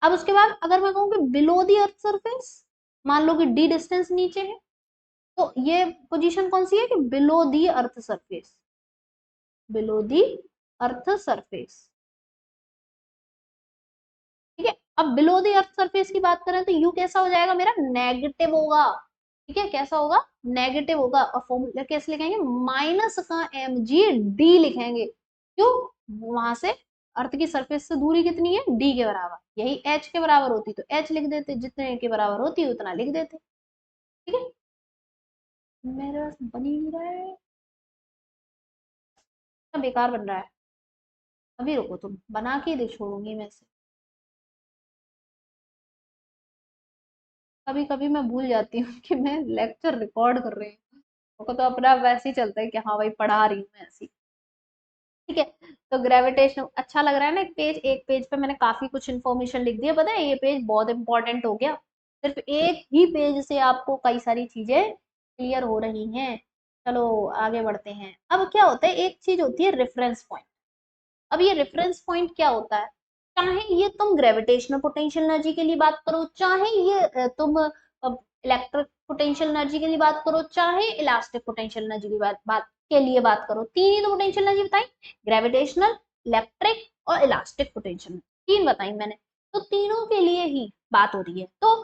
अब उसके बाद अगर मैं कहूँ कि बिलो दी अर्थ सरफेस, मान लो कि डी डिस्टेंस नीचे है, तो ये पोजीशन कौन सी है कि below the earth surface, below the earth surface. ठीक है, अब बिलो दी अर्थ सरफेस की बात करें तो यू कैसा हो जाएगा मेरा, नेगेटिव होगा। ठीक है, कैसा होगा, नेगेटिव होगा। और फॉर्मूला कैसे लिखेंगे, माइनस का एम जी डी लिखेंगे। क्यों, वहां से अर्थ की सरफेस से दूरी कितनी है, डी के बराबर। यही एच के बराबर होती तो एच लिख देते, जितने के बराबर होती उतना लिख देते। ठीक है, मेरा बन ही नहीं रहा है, बेकार बन रहा है। अभी रुको, तुम बना के दे, छोड़ूंगी मैं इसे। कभी कभी मैं भूल जाती हूँ कि मैं लेक्चर रिकॉर्ड कर रही हूँ। वो तो अपना वैसे ही चलता है कि हाँ भाई पढ़ा रही हूँ मैं ऐसी। ठीक है, तो ग्रेविटेशन अच्छा लग रहा है ना। एक पेज पे मैंने काफी कुछ इन्फॉर्मेशन लिख दी है, पता है ये पेज बहुत इंपॉर्टेंट हो गया। सिर्फ एक ही पेज से आपको कई सारी चीजें क्लियर हो रही हैं। चलो आगे बढ़ते हैं। अब क्या होता है, एक चीज होती है रेफरेंस पॉइंट। अब ये रेफरेंस पॉइंट क्या होता है, चाहे ये तुम ग्रेविटेशनल पोटेंशियल एनर्जी के लिए बात करो, चाहे ये तुम इलेक्ट्रिक पोटेंशियल एनर्जी के लिए बात करो, चाहे इलास्टिक पोटेंशियल एनर्जी की बात के लिए बात करो, तीन ही तो पोटेंशियल एनर्जी बताई, ग्रेविटेशनल, इलेक्ट्रिक और इलास्टिक पोटेंशियल, तीन बताई मैंने। तो तीनों के लिए ही बात हो रही है। तो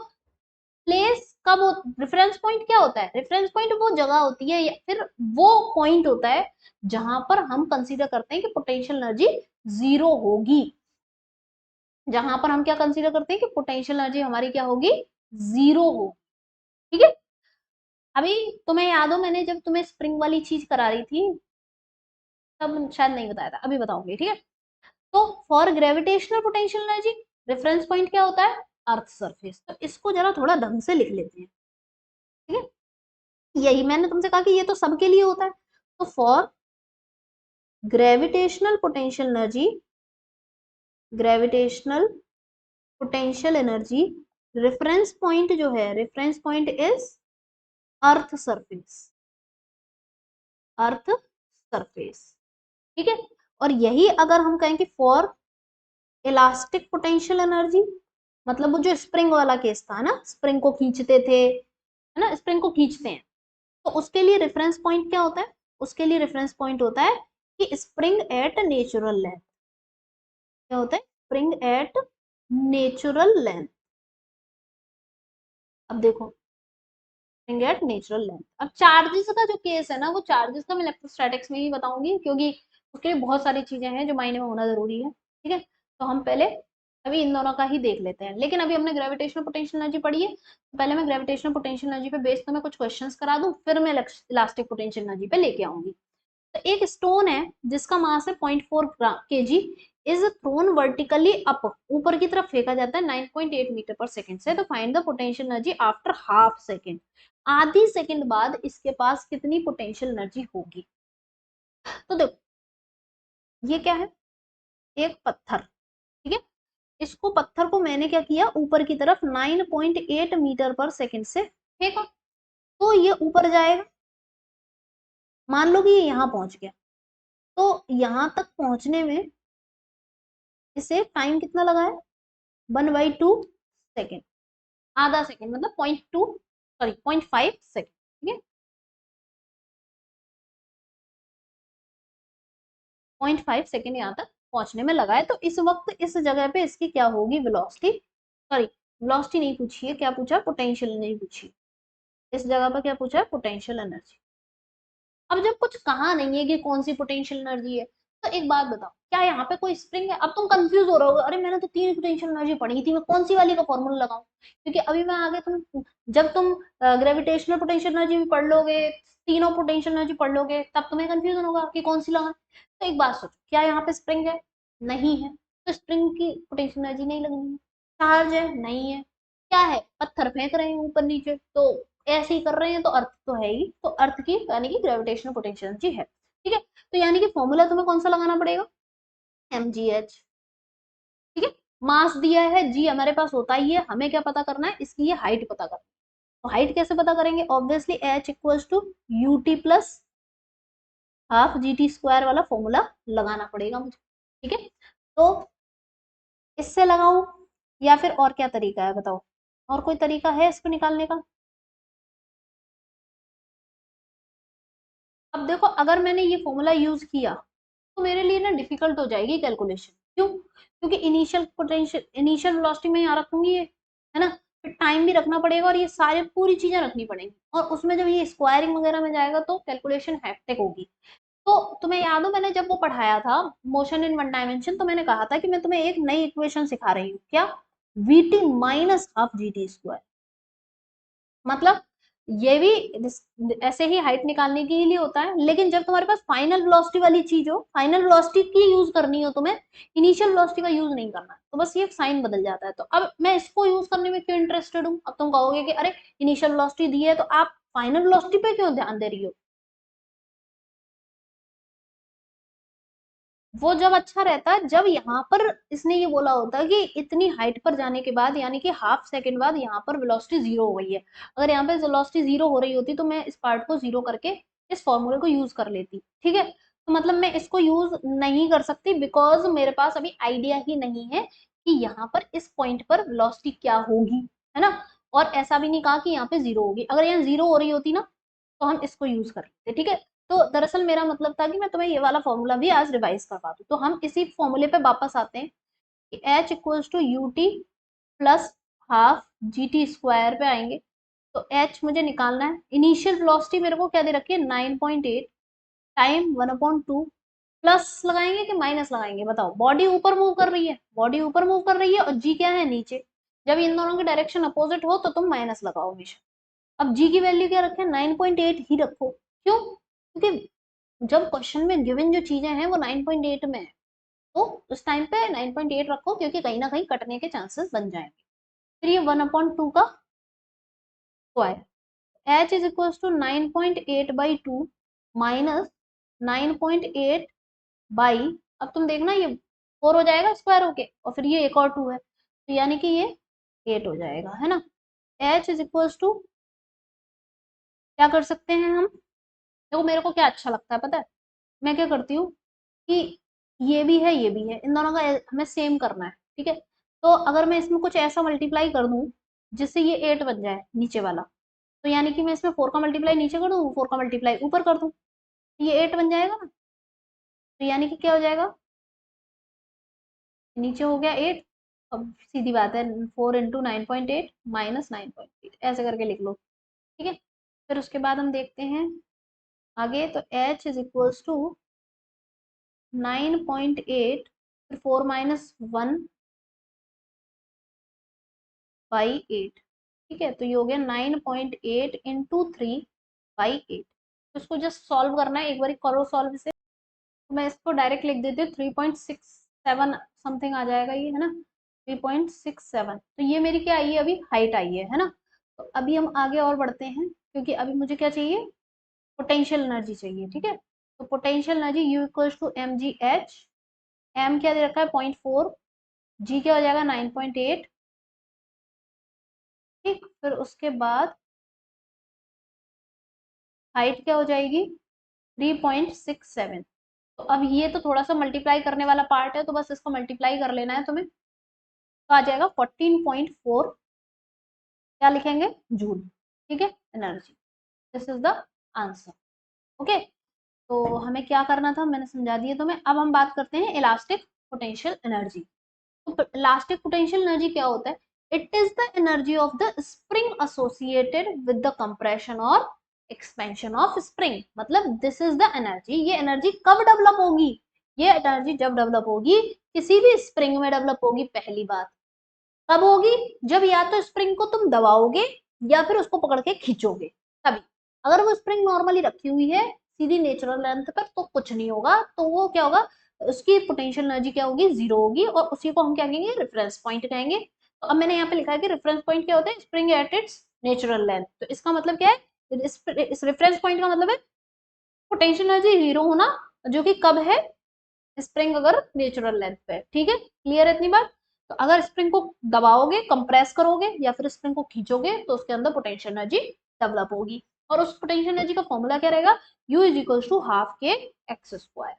प्लेस कब, रेफरेंस पॉइंट क्या होता है, रेफरेंस पॉइंट वो जगह होती है या फिर वो पॉइंट होता है जहां पर हम कंसीडर करते हैं कि पोटेंशियल एनर्जी जीरो होगी। जहां पर हम क्या कंसीडर करते हैं कि पोटेंशियल एनर्जी हमारी क्या होगी, जीरो हो। ठीक है, अभी तुम्हें याद हो मैंने जब तुम्हें स्प्रिंग वाली चीज करा रही थी तब शायद नहीं बताया था, अभी बताऊंगी। ठीक है, तो for gravitational potential energy reference point क्या होता है, अर्थ सरफेस। तो इसको जरा थोड़ा ढंग से लिख लेते हैं। ठीक है, यही मैंने तुमसे कहा कि ये तो सबके लिए होता है। तो for gravitational potential energy, gravitational potential energy, reference point जो है, reference point is earth surface, earth surface. ठीक है, और यही अगर हम कहें कि फॉर इलास्टिक पोटेंशियल एनर्जी, मतलब वो जो स्प्रिंग वाला केस था ना, स्प्रिंग को खींचते थे, है ना, स्प्रिंग को खींचते हैं, तो उसके लिए रेफरेंस पॉइंट क्या होता है, उसके लिए रेफरेंस पॉइंट होता है कि स्प्रिंग एट नेचुरल लेंथ। क्या होता है, स्प्रिंग एट नेचुरल लेंथ। अब देखो, स्प्रिंग एट नेचुरल लेंथ। अब चार्जेस का जो केस है ना, वो चार्जेस का मैं इलेक्ट्रोस्टैटिक्स में ही बताऊंगी, क्योंकि उसके लिए बहुत सारी चीजें हैं जो मायने में होना जरूरी है। ठीक है, तो हम पहले अभी इन दोनों का ही देख लेते हैं। लेकिन अभी हमने ग्रेविटेशनल पोटेंशियल एनर्जी पढ़ी है, तो पहले मैं ग्रेविटेशनल पोटेंशियल एनर्जी पे बेस्ड तो मैं कुछ क्वेश्चंस करा दूं, फिर मैं इलास्टिक पोटेंशियल एनर्जी पे लेके आऊंगी। तो एक स्टोन है जिसका मास है 0.4 kg, is thrown vertically up, ऊपर की तरफ फेंका जाता है 9.8 मीटर पर सेकंड से। तो find the potential energy after half second, आधी सेकंड बाद इसके पास कितनी पोटेंशियल एनर्जी होगी। तो देखो, ये क्या है, एक पत्थर। ठीक है, इसको पत्थर को मैंने क्या किया, ऊपर की तरफ 9.8 मीटर पर सेकंड से फेंका, तो ये ऊपर जाएगा। मान लो कि ये यहाँ पहुंच गया, तो यहां तक पहुंचने में इसे टाइम कितना लगा है, 1/2 सेकेंड, आधा सेकेंड, मतलब 0.5 सेकेंड। ठीक है, 0.5 सेकेंड यहाँ तक पहुंचने में लगा है। तो इस वक्त इस जगह पे इसकी क्या होगी, वेलोसिटी, सॉरी वेलोसिटी नहीं पूछी है, क्या पूछा, पोटेंशियल एनर्जी पूछी। इस जगह पर क्या पूछा है, पोटेंशियल एनर्जी। अब जब कुछ कहा नहीं है कि कौन सी पोटेंशियल एनर्जी है, तो एक बात बताओ, क्या यहाँ पे कोई स्प्रिंग है? अब तुम कंफ्यूज हो रहे हो, अरे मैंने तो तीन पोटेंशियल एनर्जी पढ़ी थी, मैं कौन सी वाली का फॉर्मूला लगाऊं? क्योंकि अभी मैं आगे जब तुम ग्रेविटेशनल पोटेंशियल एनर्जी भी पढ़ लोगे, तीनों पोटेंशियल एनर्जी पढ़ लोगे, तब तुम्हें कंफ्यूजन होगा कि कौन सी लगा। तो एक बात सोचो, क्या यहाँ पे स्प्रिंग है? नहीं है, तो स्प्रिंग की पोटेंशियल एनर्जी नहीं लगनी है। चार्ज है? नहीं है। क्या है? पत्थर फेंक रहे हैं ऊपर नीचे, तो ऐसे ही कर रहे हैं, तो अर्थ तो है ही, तो अर्थ की यानी कि ग्रेविटेशनल पोटेंशियल एनर्जी है। ठीक है, तो यानी कि फॉर्मूला तुम्हें कौन सा लगाना पड़ेगा? mgh। ठीक है, मास दिया है, जी हमारे पास होता ही है, हमें क्या पता करना है? इसकी ये हाइट पता करना है। तो हाइट कैसे पता करेंगे? Obviously h equals to ut plus half G T square वाला फॉर्मूला लगाना पड़ेगा मुझे। ठीक है, तो इससे लगाऊं या फिर और क्या तरीका है बताओ? और कोई तरीका है इसको निकालने का? अब देखो, अगर मैंने ये फॉर्मूला यूज किया तो मेरे लिए ना डिफिकल्ट हो जाएगी कैलकुलेशन। क्यों? क्योंकि इनिशियल पोटेंशियल, इनिशियल वेलोसिटी में यहाँ रखूंगी ये, है ना, फिर टाइम भी रखना पड़ेगा और ये सारी पूरी चीजें रखनी पड़ेंगी, और उसमें जब ये स्क्वायरिंग वगैरह में जाएगा तो कैलकुलेशन हैक्टिक होगी। तो तुम्हें याद हो मैंने जब वो पढ़ाया था मोशन इन वन डायमेंशन, तो मैंने कहा था कि मैं तुम्हें एक नई इक्वेशन सिखा रही हूँ, क्या? VT minus half G T square. मतलब ये भी ऐसे ही हाइट निकालने के लिए होता है, लेकिन जब तुम्हारे पास फाइनल वेलोसिटी वाली चीज हो, फाइनल वेलोसिटी की यूज करनी हो तुम्हें, इनिशियल वेलोसिटी का यूज नहीं करना है, तो बस ये साइन बदल जाता है। तो अब मैं इसको यूज करने में क्यों इंटरेस्टेड हूँ? अब तुम कहोगे कि अरे इनिशियल वेलोसिटी दी है तो आप फाइनल वेलोसिटी पे क्यों ध्यान दे रही हो? वो जब अच्छा रहता है जब यहाँ पर इसने ये बोला होता है कि इतनी हाइट पर जाने के बाद, यानी कि हाफ सेकंड बाद यहाँ पर वेलोसिटी जीरो हो गई है। अगर यहाँ पे वेलोसिटी जीरो हो रही होती तो मैं इस पार्ट को जीरो करके इस फॉर्मूले को यूज कर लेती। ठीक है, तो मतलब मैं इसको यूज नहीं कर सकती बिकॉज मेरे पास अभी आइडिया ही नहीं है कि यहाँ पर इस पॉइंट पर वेलोसिटी क्या होगी, है ना। और ऐसा भी नहीं कहा कि यहाँ पे जीरो होगी, अगर यहाँ जीरो हो रही होती ना तो हम इसको यूज कर लेते। ठीक है, तो दरअसल मेरा मतलब था कि मैं तुम्हें ये वाला फॉर्मूला भी आज रिवाइज करवा दूं। तो हम इसी फॉर्मूले पे वापस आते हैं कि H equals to U T plus half G T square पे आएंगे। तो एच मुझे निकालना है, इनिशियल वेलोसिटी मेरे को क्या दे रखी है? 9.8, टाइम 1/2। प्लस लगाएंगे कि माइनस लगाएंगे बताओ? बॉडी ऊपर मूव कर रही है, बॉडी ऊपर मूव कर रही है और जी क्या है? नीचे। जब इन दोनों की डायरेक्शन अपोजिट हो तो तुम माइनस लगाओ हमेशा। अब जी की वैल्यू क्या रखें? 9.8 ही रखो। क्यों? क्योंकि जब क्वेश्चन में गिवन जो चीजें हैं वो 9.8 में है, तो उस टाइम पे 9.8 रखो, क्योंकि कहीं ना कहीं कटने के चांसेस बन जाएंगे। फिर ये 1/2 का square, H is equal to 9.8/2 minus 9.8 by, अब तुम देखना ये 4 हो जाएगा स्क्वायर होके, और फिर ये एक और 2 है, तो यानी कि ये 8 हो जाएगा, है ना। एच इज इक्वल टू क्या कर सकते हैं हम? देखो मेरे को क्या अच्छा लगता है पता है, मैं क्या करती हूँ कि ये भी है ये भी है, इन दोनों का हमें सेम करना है। ठीक है, तो अगर मैं इसमें कुछ ऐसा मल्टीप्लाई कर दूं जिससे ये 8 बन जाए नीचे वाला, तो यानी कि मैं इसमें 4 का मल्टीप्लाई नीचे कर दूं, 4 का मल्टीप्लाई ऊपर कर दूं, ये 8 बन जाएगा ना। तो यानी कि क्या हो जाएगा? नीचे हो गया 8। अब सीधी बात है, 4 × 9.8 माइनस 9.8 ऐसे करके लिख लो। ठीक है, फिर उसके बाद हम देखते हैं आगे, तो h इज इक्वल्स टू 9.8, फिर 4 माइनस 1 बाई 8। ठीक है, तो ये हो गया 9.8 इंटू 3/8। तो इसको जस्ट सॉल्व करना है, एक बार करो सॉल्व इसे। तो मैं इसको डायरेक्ट लिख देती हूँ, 3.67 समथिंग आ जाएगा ये, है ना, 3.67। तो ये मेरी क्या आई है? अभी हाइट आई है ना। तो अभी हम आगे और बढ़ते हैं, क्योंकि अभी मुझे क्या चाहिए? पोटेंशियल एनर्जी चाहिए। ठीक है, तो potential energy U equals to M G H. M क्या दे रखा है? 0.4। जी क्या हो जाएगा? 9.8। ठीक, फिर उसके बाद हाइट क्या हो जाएगी? 3.67। तो अब ये तो थोड़ा सा मल्टीप्लाई करने वाला पार्ट है, तो बस इसको मल्टीप्लाई कर लेना है तुम्हें, तो आ जाएगा 14.4, क्या लिखेंगे? जूल। ठीक है, energy, this is the answer. Okay, तो हमें क्या करना था मैंने समझा दिया तुम्हें। अब हम बात करते हैं इलास्टिक पोटेंशियल एनर्जी। तो इलास्टिक पोटेंशियल एनर्जी क्या होता है? It is the energy of the spring associated with the compression और एक्सपेंशन ऑफ स्प्रिंग, मतलब दिस इज द एनर्जी। ये एनर्जी कब डेवलप होगी? ये एनर्जी जब डेवलप होगी, किसी भी स्प्रिंग में डेवलप होगी। पहली बात कब होगी? जब या तो स्प्रिंग को तुम दबाओगे या फिर उसको पकड़ के खींचोगे, तभी। अगर वो स्प्रिंग नॉर्मली रखी हुई है सीधी नेचुरल लेंथ पर, तो कुछ नहीं होगा। तो वो क्या होगा, उसकी पोटेंशियल एनर्जी क्या होगी, जीरो होगी, और उसी को हम क्या कहेंगे, रेफरेंस पॉइंट कहेंगे। तो अब मैंने यहाँ पे लिखा है कि रेफरेंस पॉइंट क्या होता है, spring at its natural length. तो इसका मतलब क्या है, इस रेफरेंस पॉइंट का मतलब है पोटेंशियल एनर्जी जीरो होना, जो कि कब है, स्प्रिंग अगर नेचुरल लेंथ पे है। ठीक है, क्लियर है इतनी बात? तो अगर स्प्रिंग को दबाओगे, कंप्रेस करोगे या फिर स्प्रिंग को खींचोगे, तो उसके अंदर पोटेंशियल एनर्जी डेवलप होगी। और उस पोटेंशियल एनर्जी का फॉर्मूला क्या रहेगा, U is equal to half K X square.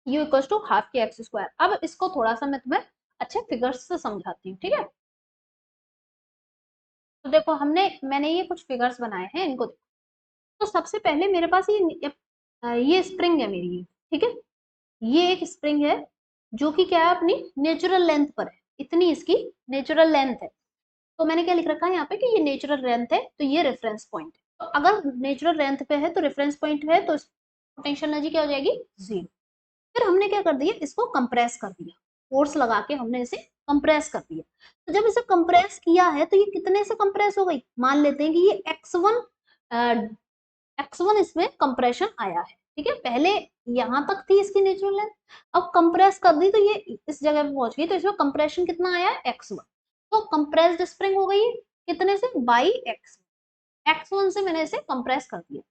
U equal to half K X square. अब इसको थोड़ा सा मैं तुम्हें अच्छे फिगर्स से समझाती हूँ, ठीक है? तो देखो, मैंने ये कुछ फिगर्स बनाए हैं, इनको देखो। तो सबसे पहले मेरे पास ये स्प्रिंग है मेरी, ठीक है? ये एक स्प्रिंग है जो कि क्या है, अपनी नेचुरल लेंथ पर है, इतनी इसकी नेचुरल लेंथ है। तो मैंने क्या लिख रखा है यहाँ पे कि ये नेचुरल लेंथ है, तो ये रेफरेंस पॉइंट है। तो अगर नेचुरल लेंथ पे है तो रेफरेंस पॉइंट है, तो पोटेंशियल एनर्जी क्या हो जाएगी, जीरो। फिर हमने क्या कर दिया, इसको कंप्रेस कर दिया, फोर्स लगा के हमने इसे कंप्रेस कर दिया। तो जब इसे कंप्रेस किया है तो ये कितने से कंप्रेस हो गई, मान लेते हैं कि ये x1 इसमें कंप्रेशन आया है, ठीक है? पहले यहां तक थी इसकी नेचुरल लेंथ, अब कंप्रेस कर दी तो ये इस जगह पे पहुंच गई, तो इसमें कंप्रेशन कितना आया है, x1। तो कंप्रेस्ड स्प्रिंग हो गई कितने से, बाई x1 से मैंने इसे कंप्रेस कर दिया।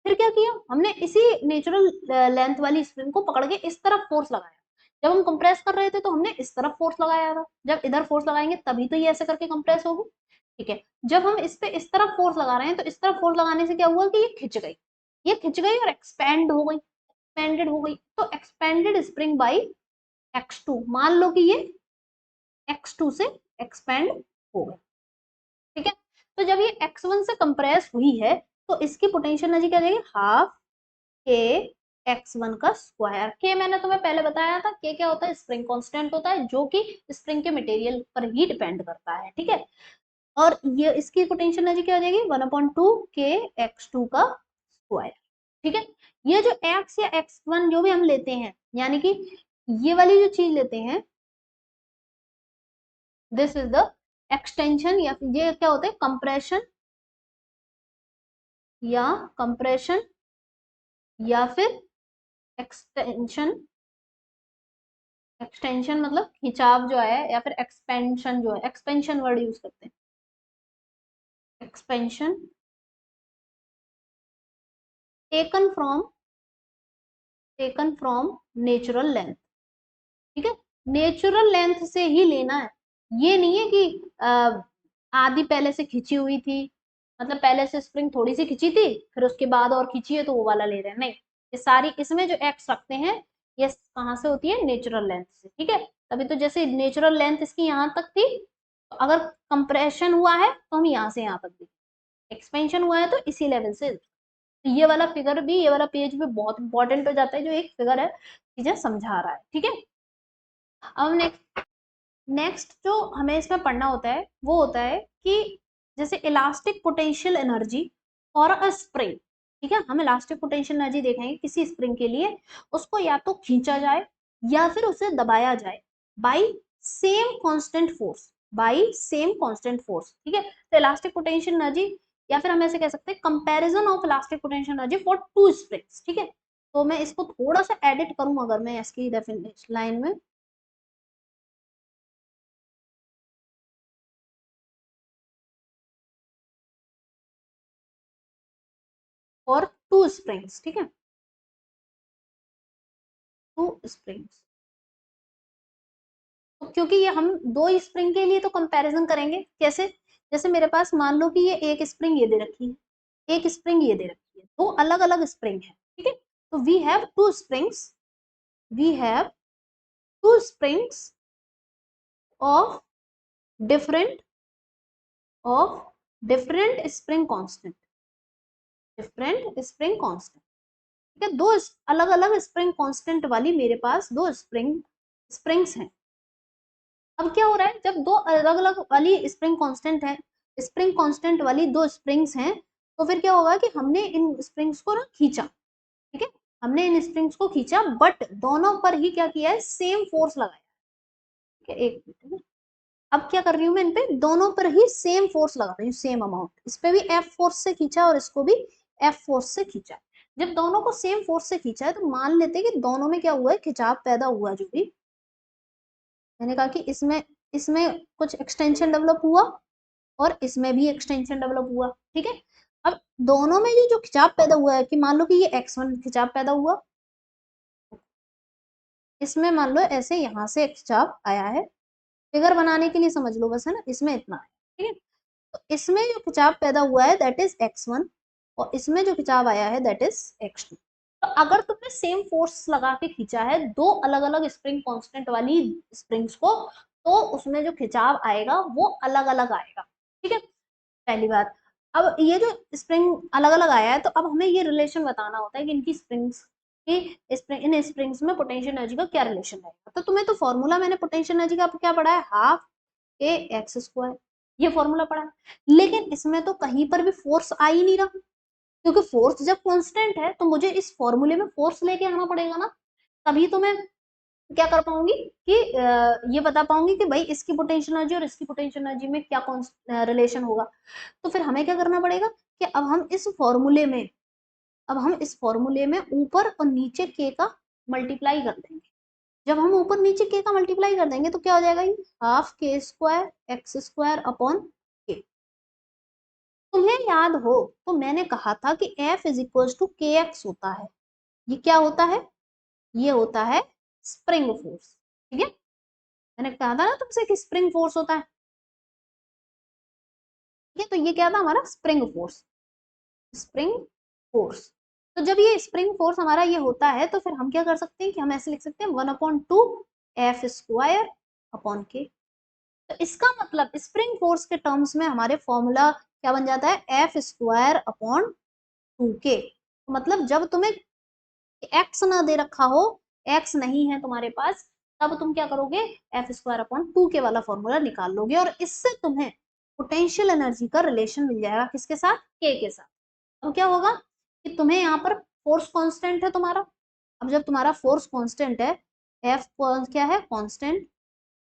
फिर क्या किया हमने, इसी नेचुरल लेंथ वाली स्प्रिंग को पकड़ के इस तरफ फोर्स लगाया। जब हम कंप्रेस कर रहे थे तो हमने इस तरफ फोर्स लगाया था, जब इधर फोर्स लगाएंगे तभी तो ये ऐसे करके कंप्रेस होगी, ठीक है? जब हम इस पे इस तरफ फोर्स लगा रहे हैं, तो इस तरफ फोर्स लगाने से क्या हुआ कि ये खिंच गई, ये खिंच गई और एक्सपेंड हो गई, एक्सपेंडेड हो गई। तो एक्सपेंडेड स्प्रिंग बाई x2, मान लो कि ये x2 से एक्सपेंड हो गई, ठीक है? तो जब ये x1 से कंप्रेस हुई है, तो इसकी पोटेंशियल एनर्जी क्या जाएगी, हाफ के x1 का स्क्वायर। के मैंने तुम्हें पहले बताया था, के क्या होता है, स्प्रिंग कांस्टेंट होता है, जो कि स्प्रिंग के मटेरियल पर ही डिपेंड करता है, ठीक है? और ये इसकी पोटेंशियल एनर्जी क्या हो जाएगी, 1/2 के x2 का स्क्वायर, ठीक है? ये जो x या x1 जो भी हम लेते हैं, यानी कि ये वाली जो चीज लेते हैं, दिस इज द एक्सटेंशन, या फिर ये क्या होता है, कंप्रेशन या फिर एक्सटेंशन। एक्सटेंशन मतलब खिंचाव जो है, या फिर एक्सपेंशन जो है, एक्सपेंशन वर्ड यूज करते हैं, expansion taken from natural length, ठीक है? नेचुरल लेंथ से ही लेना है, ये नहीं है कि आधी पहले से खिंची हुई थी, मतलब पहले से स्प्रिंग थोड़ी सी खिंची थी फिर उसके बाद और खिंची है तो वो वाला ले रहे हैं, नहीं। ये सारी इसमें जो एक्स रखते हैं, ये कहाँ से होती है, नेचुरल लेंथ से, ठीक है? तभी तो जैसे नेचुरल लेंथ इसकी यहाँ तक थी, तो अगर कंप्रेशन हुआ है तो हम यहाँ से यहाँ तक देखें, एक्सपेंशन हुआ है तो इसी लेवल से। तो ये वाला फिगर भी, ये वाला पेज भी बहुत इंपॉर्टेंट हो जाता है, जो एक फिगर है चीजें समझा रहा है, ठीक है? अब नेक्स्ट जो हमें इसमें पढ़ना होता है वो होता है कि जैसे elastic potential energy for a spring, ठीक है? हम इलास्टिक पोटेंशियल एनर्जी देखेंगे किसी स्प्रिंग के लिए, उसको या तो खींचा जाए या फिर उसे दबाया जाए बाई सेम कांस्टेंट फोर्स, ठीक है? तो इलास्टिक पोटेंशियल एनर्जी, या फिर हम ऐसे कह सकते हैं comparison of elastic potential energy for two springs, ठीक है? तो मैं इसको थोड़ा सा एडिट करूं अगर मैं इसकी डेफिनेशन लाइन में, और टू स्प्रिंग्स, ठीक है? टू स्प्रिंग्स, तो क्योंकि ये हम दो स्प्रिंग के लिए तो कंपैरिजन करेंगे, कैसे? जैसे मेरे पास मान लो कि ये एक स्प्रिंग ये दे रखी है, एक स्प्रिंग ये दे रखी है, दो अलग अलग स्प्रिंग है, ठीक है? तो we have two springs of different of different spring constant, different spring constant, ठीक है? दो अलग अलग स्प्रिंग कांस्टेंट वाली मेरे पास दो स्प्रिंग्स हैं। अब क्या हो रहा है, जब दो अलग अलग वाली स्प्रिंग कांस्टेंट है, स्प्रिंग कांस्टेंट वाली दो स्प्रिंग्स हैं, तो फिर क्या होगा कि हमने इन स्प्रिंग्स को ना खींचा, ठीक है, हमने इन स्प्रिंग्स को खींचा, बट दोनों पर ही क्या किया है, सेम फोर्स लगाया, ठीक है, एक मिनट। अब क्या कर रही हूँ मैं, इन पे दोनों पर ही सेम फोर्स लगा रही हूँ, सेम अमाउंट, इस पे भी एफ फोर्स से खींचा और इसको भी एफ फोर्स से खींचा। जब दोनों को सेम फोर्स से खींचा है तो मान लेते हैं कि दोनों में क्या हुआ है, खिंचाव पैदा हुआ है। जो भी मैंने कहा कि इसमें इसमें कुछ एक्सटेंशन डेवलप हुआ और इसमें भी एक्सटेंशन डेवलप हुआ, ठीक है। अब दोनों में ये जो खिंचाव पैदा हुआ है, कि मान लो कि ये x1 खिंचाव पैदा हुआ, इसमें मान लो ऐसे यहां से खिंचाव आया है, फिगर बनाने के लिए समझ लो बस, है ना, इसमें इतना है, ठीक है। तो इसमें जो खिंचाव पैदा हुआ है दैट इज x1, और इसमें जो खिंचाव आया है दैट इज x2। तो अगर तुमने सेम फोर्स लगा के खींचा है दो अलग अलग स्प्रिंग कांस्टेंट वाली स्प्रिंग्स को, तो उसमें जो खिंचाव आएगा वो अलग अलग आएगा, ठीक है, पहली बात। अब ये जो स्प्रिंग अलग अलग आया है, तो अब हमें ये रिलेशन बताना होता है कि इनकी स्प्रिंग्स की स्प्रिंग, इन स्प्रिंग्स में पोटेंशियल एनर्जी का क्या रिलेशन है। तो तुम्हें तो फॉर्मूला मैंने पोटेंशियल एनर्जी का क्या पढ़ा है, हाफ के एक्स स्क्वायर, ये फॉर्मूला पढ़ा है। लेकिन इसमें तो कहीं पर भी फोर्स आ ही नहीं रहा, क्योंकि फोर्स जब कांस्टेंट है तो मुझे इस फॉर्मूले में फोर्स लेके आना पड़ेगा ना, तभी तो मैं क्या कर पाऊंगी कि ये बता पाऊंगी कि भाई इसकी पोटेंशियल एनर्जी और इसकी पोटेंशियल एनर्जी में क्या रिलेशन होगा। तो फिर हमें क्या करना पड़ेगा कि अब हम इस फॉर्मूले में ऊपर और नीचे के का मल्टीप्लाई कर देंगे। जब हम ऊपर नीचे के का मल्टीप्लाई कर देंगे तो क्या हो जाएगा, ये हाफ के स्क्वायर एक्स स्क्वायर अपॉन के। तुम्हें याद हो तो मैंने कहा था कि एफ इज इक्वल टू के एक्स होता है। ये क्या होता है, ये होता है स्प्रिंग फोर्स, ठीक है। मैंने कहा था ना तुमसे कि स्प्रिंग फोर्स होता है, ठीक है। तो ये क्या था हमारा स्प्रिंग फोर्स, स्प्रिंग फोर्स। तो जब ये स्प्रिंग फोर्स हमारा ये होता है तो फिर हम क्या कर सकते हैं कि हम ऐसे लिख सकते हैं 1/2 एफ स्क्वायर अपॉन के। तो इसका मतलब स्प्रिंग फोर्स के टर्म्स में हमारे फॉर्मूला क्या बन जाता है, एफ स्क्वायर अपॉन 2k। मतलब जब तुम्हें एक्स ना दे रखा हो, एक्स नहीं है तुम्हारे पास, तब तुम क्या करोगे, एफ स्क्वायर अपॉन 2k वाला फॉर्मूला निकाल लोगे, और इससे तुम्हें पोटेंशियल एनर्जी का रिलेशन मिल जाएगा, किसके साथ, के साथ। अब क्या होगा कि तुम्हें यहाँ पर फोर्स कांस्टेंट है तुम्हारा। अब जब तुम्हारा फोर्स कांस्टेंट है, एफ क्या है, कांस्टेंट,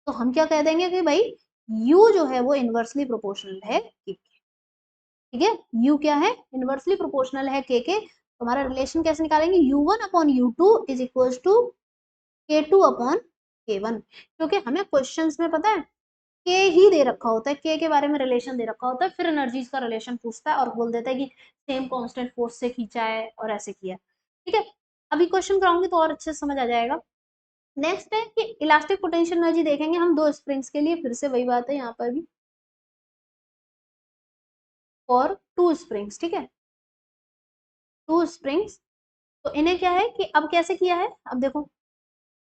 तो हम क्या कह देंगे कि भाई यू जो है वो इनवर्सली प्रोपोर्शनल है के, ठीक है। यू क्या है, इनवर्सली प्रोपोर्शनल है के। तुम्हारा रिलेशन कैसे निकालेंगे, u1 upon u2 is equal to k2 upon k1, क्योंकि हमें क्वेश्चंस में पता है के ही दे रखा होता है, के बारे में रिलेशन दे रखा होता है, फिर एनर्जीज का रिलेशन पूछता है और बोल देता है कि सेम कांस्टेंट फोर्स से खींचा है और ऐसे किया, ठीक है। अभी क्वेश्चन कराऊंगी तो और अच्छे से समझ आ जाएगा। नेक्स्ट है कि इलास्टिक पोटेंशियल एनर्जी देखेंगे हम दो स्प्रिंग्स के लिए, फिर से वही बात है यहाँ पर भी, फॉर टू स्प्रिंग्स, ठीक है, टू स्प्रिंग्स। तो इन्हें क्या है कि अब कैसे किया है, अब देखो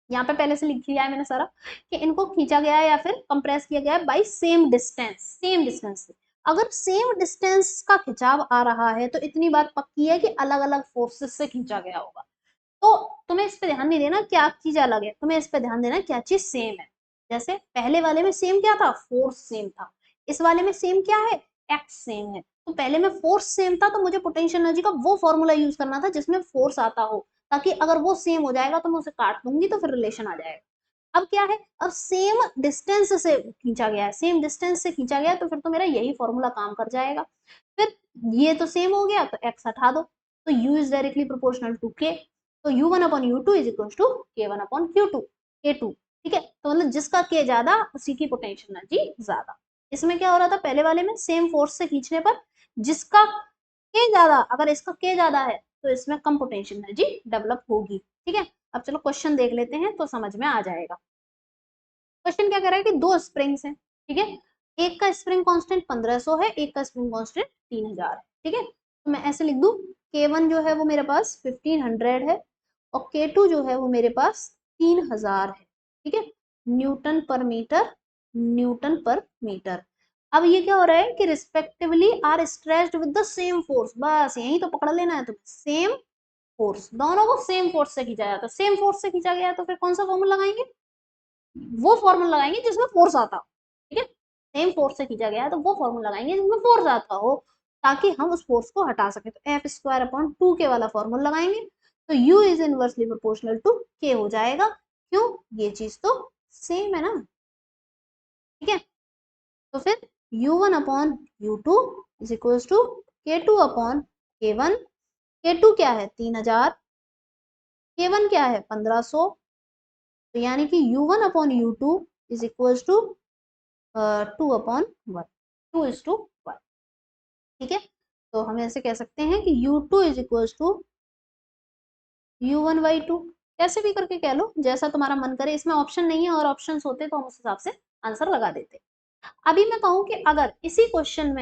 यहाँ पे पहले से लिख लिया है मैंने सारा, कि इनको खींचा गया है या फिर कंप्रेस किया गया है by same distance, same distance से। अगर सेम डिस्टेंस का खिंचाव आ रहा है तो इतनी बात पक्की है कि अलग अलग फोर्सेस से खींचा गया होगा। तो तुम्हें इस पे ध्यान नहीं देना क्या चीज अलग है, तुम्हें इस पे ध्यान देना क्या चीज सेम है। जैसे पहले वाले में सेम क्या था, फोर्स सेम था, इस वाले में सेम क्या है, एक्स सेम है। तो पहले में फोर्स सेम था तो मुझे पोटेंशियल एनर्जी का वो फॉर्मूला यूज करना था जिसमें फोर्स आता हो, ताकि अगर वो सेम हो जाएगा तो मैं उसे काट दूंगी तो फिर रिलेशन आ जाएगा। अब क्या है, अब सेम डिस्टेंस से खींचा गया है, सेम डिस्टेंस से खींचा गया है, तो फिर तो मेरा यही फॉर्मूला काम कर जाएगा। फिर ये तो सेम हो गया तो एक्स हटा दो, तो u is directly proportional to k, तो u1 upon u2 is equal to k1 upon k2, ठीक है। तो मतलब जिसका k ज्यादा उसी की पोटेंशियल एनर्जी ज्यादा। इसमें क्या हो रहा था, पहले वाले में सेम फोर्स से खींचने पर जिसका k ज्यादा, अगर इसका k ज्यादा है तो इसमें कम पोटेंशियल एनर्जी डेवलप होगी, ठीक है। अब चलो क्वेश्चन देख लेते हैं तो समझ में आ जाएगा। क्वेश्चन क्या कह रहा है कि दो स्प्रिंग्स हैं, ठीक है, एक का स्प्रिंग कांस्टेंट 1500 है, एक का स्प्रिंग कांस्टेंट 3000 है, ठीक है। तो मैं ऐसे लिख दूं, K1 जो है वो मेरे पास 1500 है और K2 जो है वो मेरे पास 3000 है, ठीक है, न्यूटन पर मीटर, न्यूटन पर मीटर। अब ये क्या हो रहा है कि respectively are stretched with the same force, बस यही तो पकड़ लेना है, तो सेम फोर्स, दोनों को सेम फोर्स से खींचा जाता है, सेम फोर्स से खींचा गया है तो फिर कौन सा फॉर्मूला लगाएंगे, वो फॉर्मूला लगाएंगे जिसमें फोर्स आता हो, ठीक है। सेम फोर्स से खींचा गया है तो वो फॉर्मूला लगाएंगे जिसमें फोर्स आता हो। ताकि हम उस फोर्स को हटा सके। तो एफ स्क्वायर अपॉन 2k वाला फॉर्मूला लगाएंगे तो u is inversely proportional to k हो जाएगा। क्यों? ये चीज तो सेम है ना, ठीक है। तो फिर u1 upon u2 is equal to k2 upon k1। k2 क्या है? 3000, k1 क्या है? 1500। तो यानी कि u1 upon u2 is equal to 2 upon 1, 2:1, ठीक है। तो हम ऐसे कह सकते हैं कि u2 is equal to u1/2, कैसे भी करके कह लो, जैसा तुम्हारा मन करे। इसमें ऑप्शन नहीं है, और ऑप्शंस होते तो हम उस हिसाब से आंसर लगा देते। अभी मैं कहूं कि अगर इसी क्वेश्चन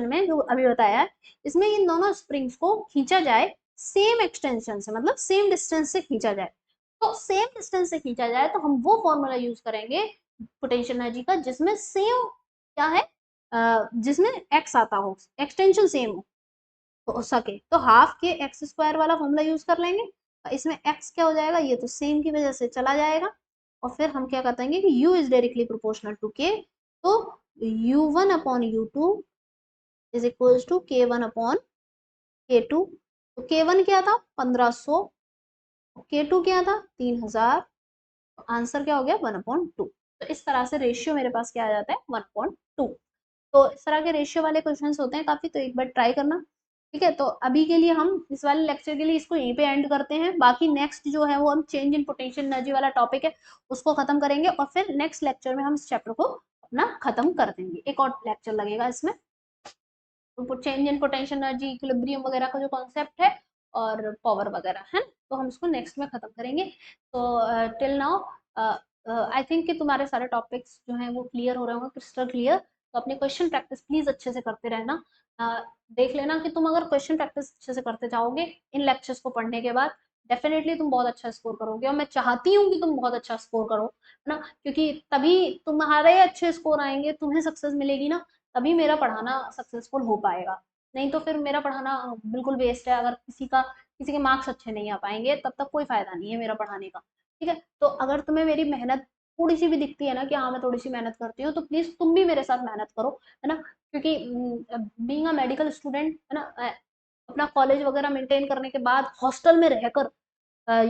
में जो अभी बताया है, इसमें इन दोनों स्प्रिंग्स को खींचा जाए सेम एक्सटेंशन से, मतलब सेम डिस्टेंस से खींचा जाए, तो सेम डिस्टेंस से खींचा जाए तो हम वो फॉर्मूला यूज करेंगे पोटेंशियल एनर्जी का जिसमें सेम क्या है, जिसमें एक्स आता हो, एक्सटेंशन सेम हो सके, तो हाफ के एक्स स्क्वायर वाला फॉर्मूला यूज कर लेंगे। इसमें एक्स क्या हो जाएगा? ये तो सेम की वजह से चला जाएगा। और फिर हम क्या करेंगे कि u is directly proportional to k, तो u1 upon u2 is equal to k1 upon k2। तो k1 क्या था? 1500, k2 क्या था? 3000। तो आंसर क्या हो गया? 1/2। तो इस तरह से रेशियो मेरे पास क्या आ जाता है? 1/2। तो इस तरह के रेशियो वाले क्वेश्चंस होते हैं काफी, तो एक बार ट्राई करना, ठीक है। तो अभी के लिए हम इस वाले लेक्चर के लिए इसको यहीं पे एंड करते हैं। बाकी नेक्स्ट जो है वो हम चेंज इन पोटेंशियल एनर्जी वाला टॉपिक है, उसको खत्म करेंगे, और फिर नेक्स्ट लेक्चर में हम इस चैप्टर को अपना खत्म कर देंगे। एक और लेक्चर लगेगा इसमें, तो change in potential energy, equilibrium वगैरह का जो कॉन्सेप्ट है और पावर वगैरह है, तो हम इसको नेक्स्ट में खत्म करेंगे। तो टिल नाउ आई थिंक कि तुम्हारे सारे टॉपिक्स जो हैं वो क्लियर हो रहे होंगे, क्रिस्टल क्लियर। तो अपनी क्वेश्चन प्रैक्टिस प्लीज अच्छे से करते रहना। देख लेना कि तुम अगर क्वेश्चन प्रैक्टिस अच्छे से करते जाओगे इन लेक्चर्स को पढ़ने के बाद, डेफिनेटली तुम बहुत अच्छा स्कोर करोगे, और मैं चाहती हूँ कि तुम बहुत अच्छा स्कोर करो, है ना, क्योंकि तभी तुम्हारे अच्छे स्कोर आएंगे, तुम्हें सक्सेस मिलेगी ना, तभी मेरा पढ़ाना सक्सेसफुल हो पाएगा। नहीं तो फिर मेरा पढ़ाना बिल्कुल वेस्ट है। अगर किसी के मार्क्स अच्छे नहीं आ पाएंगे तब तक कोई फायदा नहीं है मेरा पढ़ाने का, ठीक है। तो अगर तुम्हें मेरी मेहनत थोड़ी सी भी दिखती है ना कि हाँ मैं थोड़ी सी मेहनत करती हूँ, तो प्लीज तुम भी मेरे साथ मेहनत करो, है ना, क्योंकि बीइंग अ मेडिकल स्टूडेंट, है ना, अपना कॉलेज वगैरह मेंटेन करने के बाद हॉस्टल में रहकर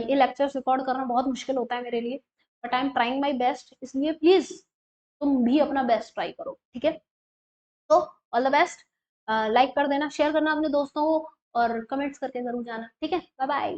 ये लेक्चर्स रिकॉर्ड करना बहुत मुश्किल होता है मेरे लिए, but I am trying my best. इसलिए प्लीज तुम भी अपना बेस्ट ट्राई करो, ठीक है। तो ऑल द बेस्ट। लाइक कर देना, शेयर करना अपने दोस्तों को, और कमेंट्स करके जरूर जाना, ठीक है। Bye bye.